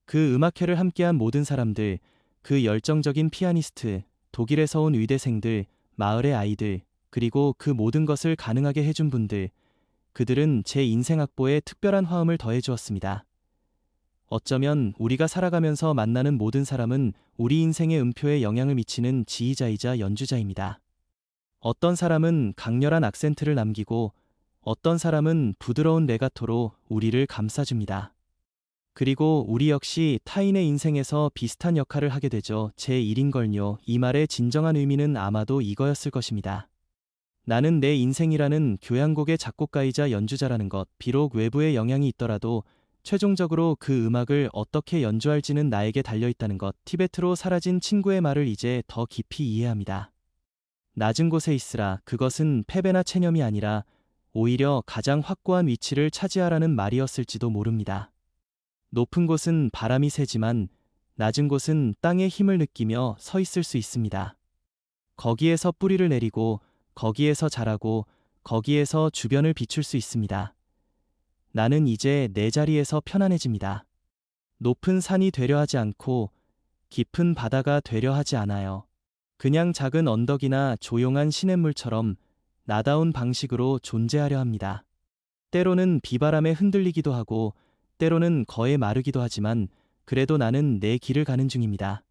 그 음악회를 함께한 모든 사람들, 그 열정적인 피아니스트, 독일에서 온 의대생들, 마을의 아이들, 그리고 그 모든 것을 가능하게 해준 분들, 그들은 제 인생 악보에 특별한 화음을 더해 주었습니다. 어쩌면 우리가 살아가면서 만나는 모든 사람은 우리 인생의 음표에 영향을 미치는 지휘자이자 연주자입니다. 어떤 사람은 강렬한 악센트를 남기고 어떤 사람은 부드러운 레가토로 우리를 감싸줍니다. 그리고 우리 역시 타인의 인생에서 비슷한 역할을 하게 되죠. 제 일인걸요. 이 말의 진정한 의미는 아마도 이거였을 것입니다. 나는 내 인생이라는 교향곡의 작곡가이자 연주자라는 것, 비록 외부의 영향이 있더라도 최종적으로 그 음악을 어떻게 연주할지는 나에게 달려있다는 것, 티베트로 사라진 친구의 말을 이제 더 깊이 이해합니다. 낮은 곳에 있으라. 그것은 패배나 체념이 아니라 오히려 가장 확고한 위치를 차지하라는 말이었을지도 모릅니다. 높은 곳은 바람이 세지만 낮은 곳은 땅의 힘을 느끼며 서 있을 수 있습니다. 거기에서 뿌리를 내리고 거기에서 자라고 거기에서 주변을 비출 수 있습니다. 나는 이제 내 자리에서 편안해집니다. 높은 산이 되려 하지 않고 깊은 바다가 되려 하지 않아요. 그냥 작은 언덕이나 조용한 시냇물처럼 나다운 방식으로 존재하려 합니다. 때로는 비바람에 흔들리기도 하고 때로는 거에 마르기도 하지만 그래도 나는 내 길을 가는 중입니다.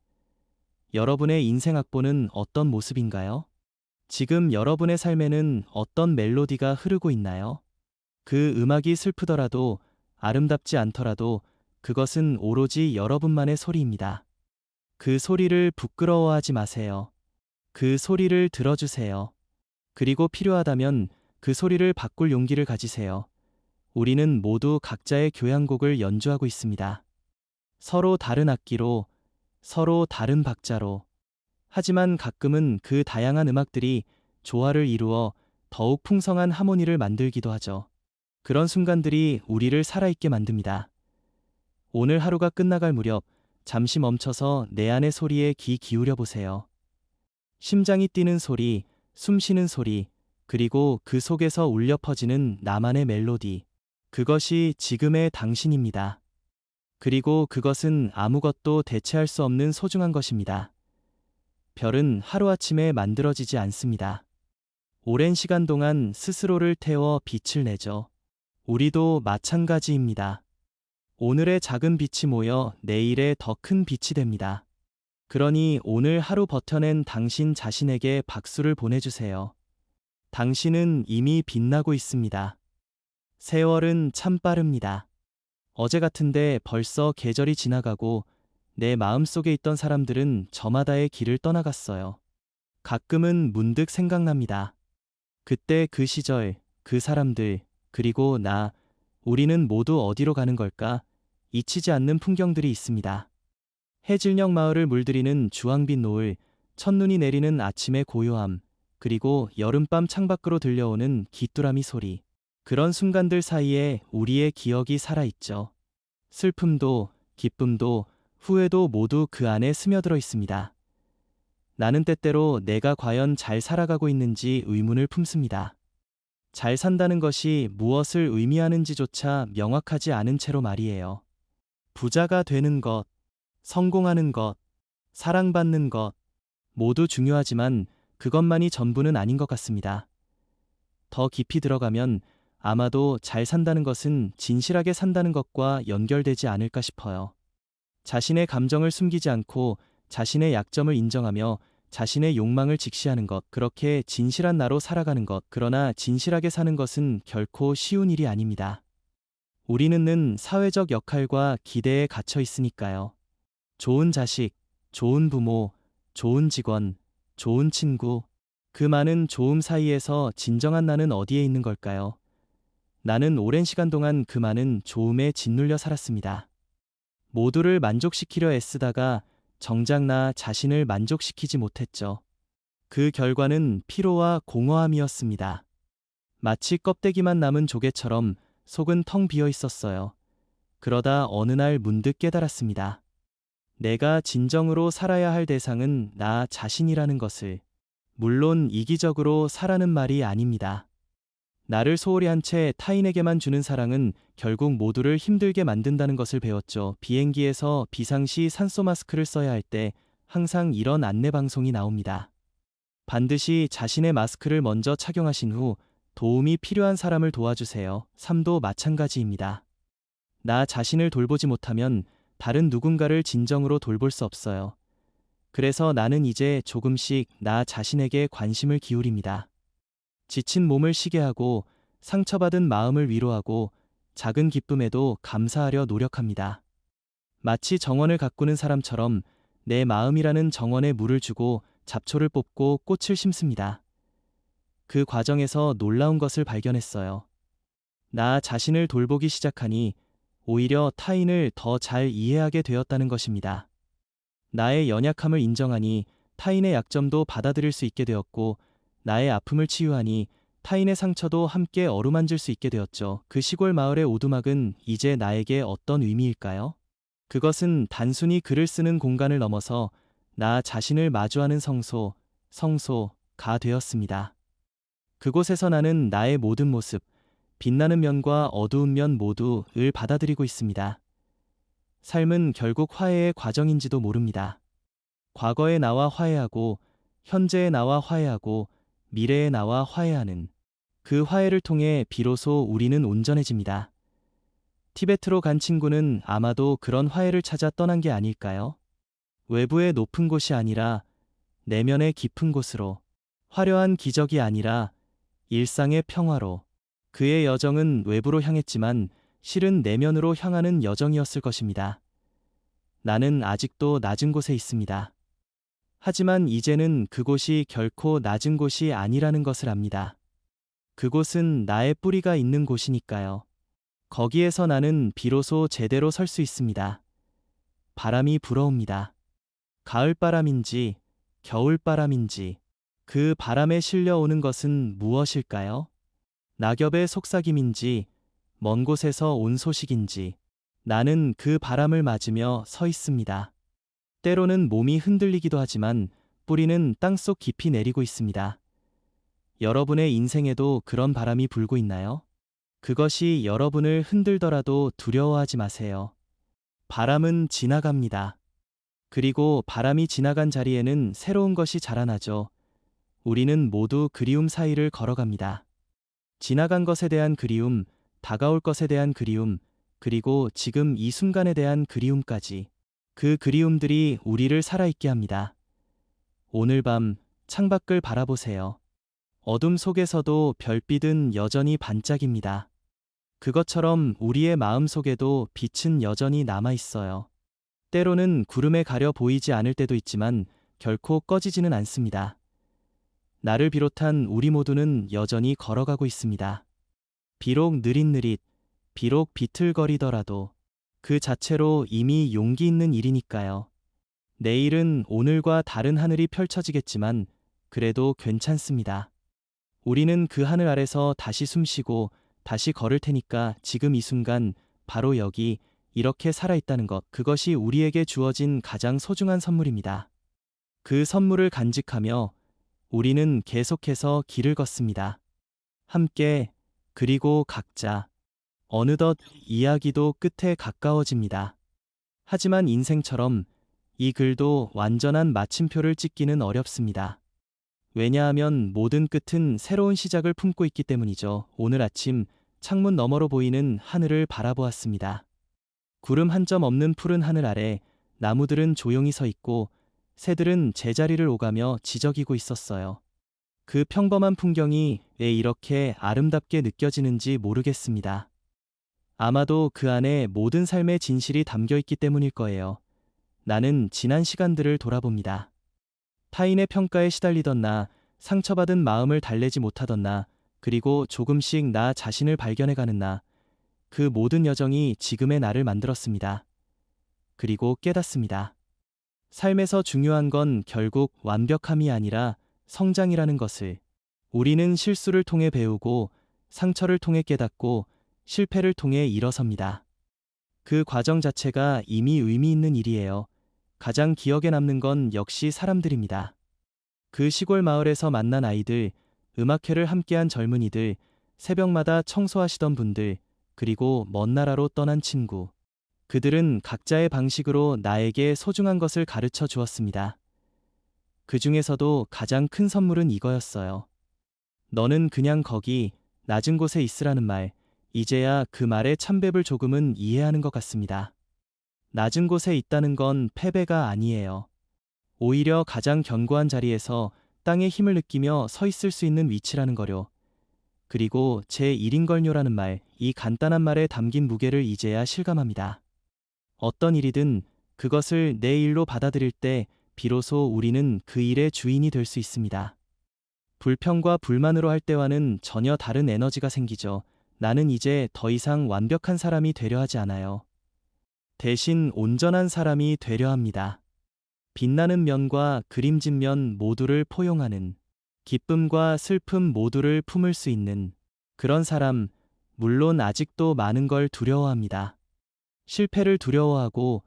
여러분의 인생 악보는 어떤 모습인가요? 지금 여러분의 삶에는 어떤 멜로디가 흐르고 있나요? 그 음악이 슬프더라도 아름답지 않더라도 그것은 오로지 여러분만의 소리입니다. 그 소리를 부끄러워하지 마세요. 그 소리를 들어주세요. 그리고 필요하다면 그 소리를 바꿀 용기를 가지세요. 우리는 모두 각자의 교향곡을 연주하고 있습니다. 서로 다른 악기로, 서로 다른 박자로. 하지만 가끔은 그 다양한 음악들이 조화를 이루어 더욱 풍성한 하모니를 만들기도 하죠. 그런 순간들이 우리를 살아있게 만듭니다. 오늘 하루가 끝나갈 무렵 잠시 멈춰서 내 안의 소리에 귀 기울여 보세요. 심장이 뛰는 소리, 숨 쉬는 소리, 그리고 그 속에서 울려 퍼지는 나만의 멜로디. 그것이 지금의 당신입니다. 그리고 그것은 아무것도 대체할 수 없는 소중한 것입니다. 별은 하루아침에 만들어지지 않습니다. 오랜 시간 동안 스스로를 태워 빛을 내죠. 우리도 마찬가지입니다. 오늘의 작은 빛이 모여 내일의 더 큰 빛이 됩니다. 그러니 오늘 하루 버텨낸 당신 자신에게 박수를 보내주세요. 당신은 이미 빛나고 있습니다. 세월은 참 빠릅니다. 어제 같은데 벌써 계절이 지나가고 내 마음속에 있던 사람들은 저마다의 길을 떠나갔어요. 가끔은 문득 생각납니다. 그때 그 시절, 그 사람들, 그리고 나, 우리는 모두 어디로 가는 걸까? 잊히지 않는 풍경들이 있습니다. 해질녘 마을을 물들이는 주황빛 노을, 첫눈이 내리는 아침의 고요함, 그리고 여름밤 창밖으로 들려오는 귀뚜라미 소리. 그런 순간들 사이에 우리의 기억이 살아있죠. 슬픔도, 기쁨도, 후회도 모두 그 안에 스며들어 있습니다. 나는 때때로 내가 과연 잘 살아가고 있는지 의문을 품습니다. 잘 산다는 것이 무엇을 의미하는지조차 명확하지 않은 채로 말이에요. 부자가 되는 것, 성공하는 것, 사랑받는 것, 모두 중요하지만 그것만이 전부는 아닌 것 같습니다. 더 깊이 들어가면 아마도 잘 산다는 것은 진실하게 산다는 것과 연결되지 않을까 싶어요. 자신의 감정을 숨기지 않고 자신의 약점을 인정하며 자신의 욕망을 직시하는 것, 그렇게 진실한 나로 살아가는 것. 그러나 진실하게 사는 것은 결코 쉬운 일이 아닙니다. 우리는 늘 사회적 역할과 기대에 갇혀 있으니까요. 좋은 자식, 좋은 부모, 좋은 직원, 좋은 친구, 그 많은 좋음 사이에서 진정한 나는 어디에 있는 걸까요? 나는 오랜 시간 동안 그 많은 좋음에 짓눌려 살았습니다. 모두를 만족시키려 애쓰다가 정작 나 자신을 만족시키지 못했죠. 그 결과는 피로와 공허함이었습니다. 마치 껍데기만 남은 조개처럼 속은 텅 비어 있었어요. 그러다 어느 날 문득 깨달았습니다. 내가 진정으로 살아야 할 대상은 나 자신이라는 것을. 물론 이기적으로 사라는 말이 아닙니다. 나를 소홀히 한 채 타인에게만 주는 사랑은 결국 모두를 힘들게 만든다는 것을 배웠죠. 비행기에서 비상시 산소 마스크를 써야 할 때 항상 이런 안내 방송이 나옵니다. 반드시 자신의 마스크를 먼저 착용하신 후 도움이 필요한 사람을 도와주세요. 삶도 마찬가지입니다. 나 자신을 돌보지 못하면 다른 누군가를 진정으로 돌볼 수 없어요. 그래서 나는 이제 조금씩 나 자신에게 관심을 기울입니다. 지친 몸을 쉬게 하고 상처받은 마음을 위로하고 작은 기쁨에도 감사하려 노력합니다. 마치 정원을 가꾸는 사람처럼 내 마음이라는 정원에 물을 주고 잡초를 뽑고 꽃을 심습니다. 그 과정에서 놀라운 것을 발견했어요. 나 자신을 돌보기 시작하니 오히려 타인을 더 잘 이해하게 되었다는 것입니다. 나의 연약함을 인정하니 타인의 약점도 받아들일 수 있게 되었고, 나의 아픔을 치유하니 타인의 상처도 함께 어루만질 수 있게 되었죠. 그 시골 마을의 오두막은 이제 나에게 어떤 의미일까요? 그것은 단순히 글을 쓰는 공간을 넘어서 나 자신을 마주하는 성소가 되었습니다. 그곳에서 나는 나의 모든 모습, 빛나는 면과 어두운 면 모두를 받아들이고 있습니다. 삶은 결국 화해의 과정인지도 모릅니다. 과거의 나와 화해하고, 현재의 나와 화해하고, 미래의 나와 화해하는 그 화해를 통해 비로소 우리는 온전해집니다. 티베트로 간 친구는 아마도 그런 화해를 찾아 떠난 게 아닐까요? 외부의 높은 곳이 아니라 내면의 깊은 곳으로, 화려한 기적이 아니라 일상의 평화로. 그의 여정은 외부로 향했지만 실은 내면으로 향하는 여정이었을 것입니다. 나는 아직도 낮은 곳에 있습니다. 하지만 이제는 그곳이 결코 낮은 곳이 아니라는 것을 압니다. 그곳은 나의 뿌리가 있는 곳이니까요. 거기에서 나는 비로소 제대로 설 수 있습니다. 바람이 불어옵니다. 가을바람인지 겨울바람인지 그 바람에 실려오는 것은 무엇일까요? 낙엽의 속삭임인지 먼 곳에서 온 소식인지 나는 그 바람을 맞으며 서 있습니다. 때로는 몸이 흔들리기도 하지만 뿌리는 땅속 깊이 내리고 있습니다. 여러분의 인생에도 그런 바람이 불고 있나요? 그것이 여러분을 흔들더라도 두려워하지 마세요. 바람은 지나갑니다. 그리고 바람이 지나간 자리에는 새로운 것이 자라나죠. 우리는 모두 그리움 사이를 걸어갑니다. 지나간 것에 대한 그리움, 다가올 것에 대한 그리움, 그리고 지금 이 순간에 대한 그리움까지. 그 그리움들이 우리를 살아있게 합니다. 오늘 밤 창밖을 바라보세요. 어둠 속에서도 별빛은 여전히 반짝입니다. 그것처럼 우리의 마음 속에도 빛은 여전히 남아 있어요. 때로는 구름에 가려 보이지 않을 때도 있지만 결코 꺼지지는 않습니다. 나를 비롯한 우리 모두는 여전히 걸어가고 있습니다. 비록 느릿느릿, 비록 비틀거리더라도 그 자체로 이미 용기 있는 일이니까요. 내일은 오늘과 다른 하늘이 펼쳐지겠지만 그래도 괜찮습니다. 우리는 그 하늘 아래서 다시 숨쉬고 다시 걸을 테니까 지금 이 순간 바로 여기 이렇게 살아있다는 것, 그것이 우리에게 주어진 가장 소중한 선물입니다. 그 선물을 간직하며 우리는 계속해서 길을 걷습니다. 함께, 그리고 각자. 어느덧 이야기도 끝에 가까워집니다. 하지만 인생처럼 이 글도 완전한 마침표를 찍기는 어렵습니다. 왜냐하면 모든 끝은 새로운 시작을 품고 있기 때문이죠. 오늘 아침 창문 너머로 보이는 하늘을 바라보았습니다. 구름 한 점 없는 푸른 하늘 아래 나무들은 조용히 서 있고 새들은 제자리를 오가며 지저귀고 있었어요. 그 평범한 풍경이 왜 이렇게 아름답게 느껴지는지 모르겠습니다. 아마도 그 안에 모든 삶의 진실이 담겨 있기 때문일 거예요. 나는 지난 시간들을 돌아봅니다. 타인의 평가에 시달리던 나, 상처받은 마음을 달래지 못하던 나, 그리고 조금씩 나 자신을 발견해가는 나, 그 모든 여정이 지금의 나를 만들었습니다. 그리고 깨닫습니다. 삶에서 중요한 건 결국 완벽함이 아니라 성장이라는 것을. 우리는 실수를 통해 배우고, 상처를 통해 깨닫고, 실패를 통해 일어섭니다. 그 과정 자체가 이미 의미 있는 일이에요. 가장 기억에 남는 건 역시 사람들입니다. 그 시골 마을에서 만난 아이들, 음악회를 함께한 젊은이들, 새벽마다 청소하시던 분들, 그리고 먼 나라로 떠난 친구. 그들은 각자의 방식으로 나에게 소중한 것을 가르쳐 주었습니다. 그 중에서도 가장 큰 선물은 이거였어요. 너는 그냥 거기, 낮은 곳에 있으라는 말, 이제야 그 말의 참배를 조금은 이해하는 것 같습니다. 낮은 곳에 있다는 건 패배가 아니에요. 오히려 가장 견고한 자리에서 땅의 힘을 느끼며 서 있을 수 있는 위치라는 거요. 그리고 제 1인걸요라는 말, 이 간단한 말에 담긴 무게를 이제야 실감합니다. 어떤 일이든 그것을 내 일로 받아들일 때 비로소 우리는 그 일의 주인이 될 수 있습니다. 불평과 불만으로 할 때와는 전혀 다른 에너지가 생기죠. 나는 이제 더 이상 완벽한 사람이 되려 하지 않아요. 대신 온전한 사람이 되려 합니다. 빛나는 면과 그림진 면 모두를 포용하는, 기쁨과 슬픔 모두를 품을 수 있는 그런 사람, 물론 아직도 많은 걸 두려워합니다. 실패를 두려워하고,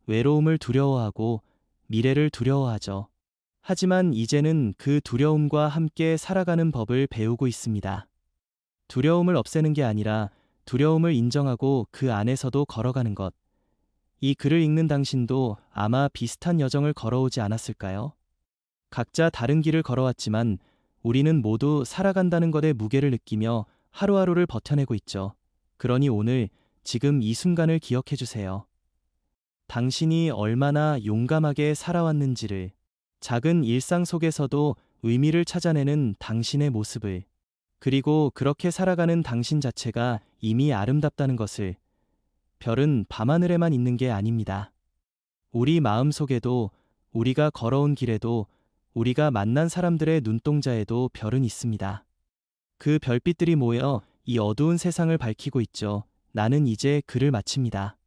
외로움을 두려워하고, 미래를 두려워하죠. 하지만 이제는 그 두려움과 함께 살아가는 법을 배우고 있습니다. 두려움을 없애는 게 아니라 두려움을 인정하고 그 안에서도 걸어가는 것. 이 글을 읽는 당신도 아마 비슷한 여정을 걸어오지 않았을까요? 각자 다른 길을 걸어왔지만 우리는 모두 살아간다는 것의 무게를 느끼며 하루하루를 버텨내고 있죠. 그러니 오늘, 지금 이 순간을 기억해 주세요. 당신이 얼마나 용감하게 살아왔는지를, 작은 일상 속에서도 의미를 찾아내는 당신의 모습을, 그리고 그렇게 살아가는 당신 자체가 이미 아름답다는 것을. 별은 밤하늘에만 있는 게 아닙니다. 우리 마음 속에도, 우리가 걸어온 길에도, 우리가 만난 사람들의 눈동자에도 별은 있습니다. 그 별빛들이 모여 이 어두운 세상을 밝히고 있죠. 나는 이제 글을 마칩니다.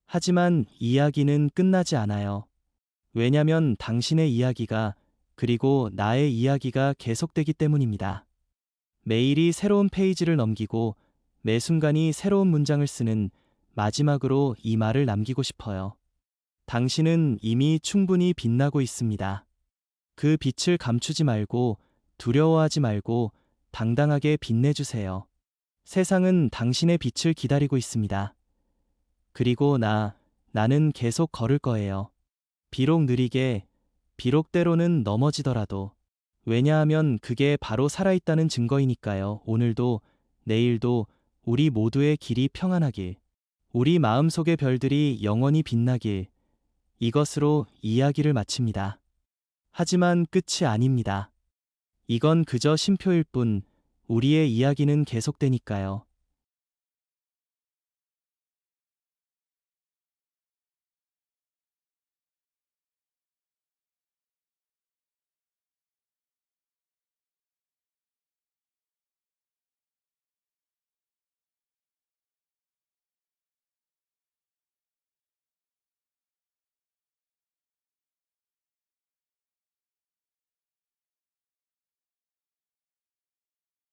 하지만 이야기는 끝나지 않아요. 왜냐면 당신의 이야기가, 그리고 나의 이야기가 계속되기 때문입니다. 매일이 새로운 페이지를 넘기고 매 순간이 새로운 문장을 쓰는, 마지막으로 이 말을 남기고 싶어요. 당신은 이미 충분히 빛나고 있습니다. 그 빛을 감추지 말고, 두려워하지 말고 당당하게 빛내주세요. 세상은 당신의 빛을 기다리고 있습니다. 그리고 나는 계속 걸을 거예요. 비록 느리게, 비록 때로는 넘어지더라도. 왜냐하면 그게 바로 살아있다는 증거이니까요. 오늘도, 내일도 우리 모두의 길이 평안하길. 우리 마음속의 별들이 영원히 빛나길. 이것으로 이야기를 마칩니다. 하지만 끝이 아닙니다. 이건 그저 쉼표일 뿐, 우리의 이야기는 계속되니까요.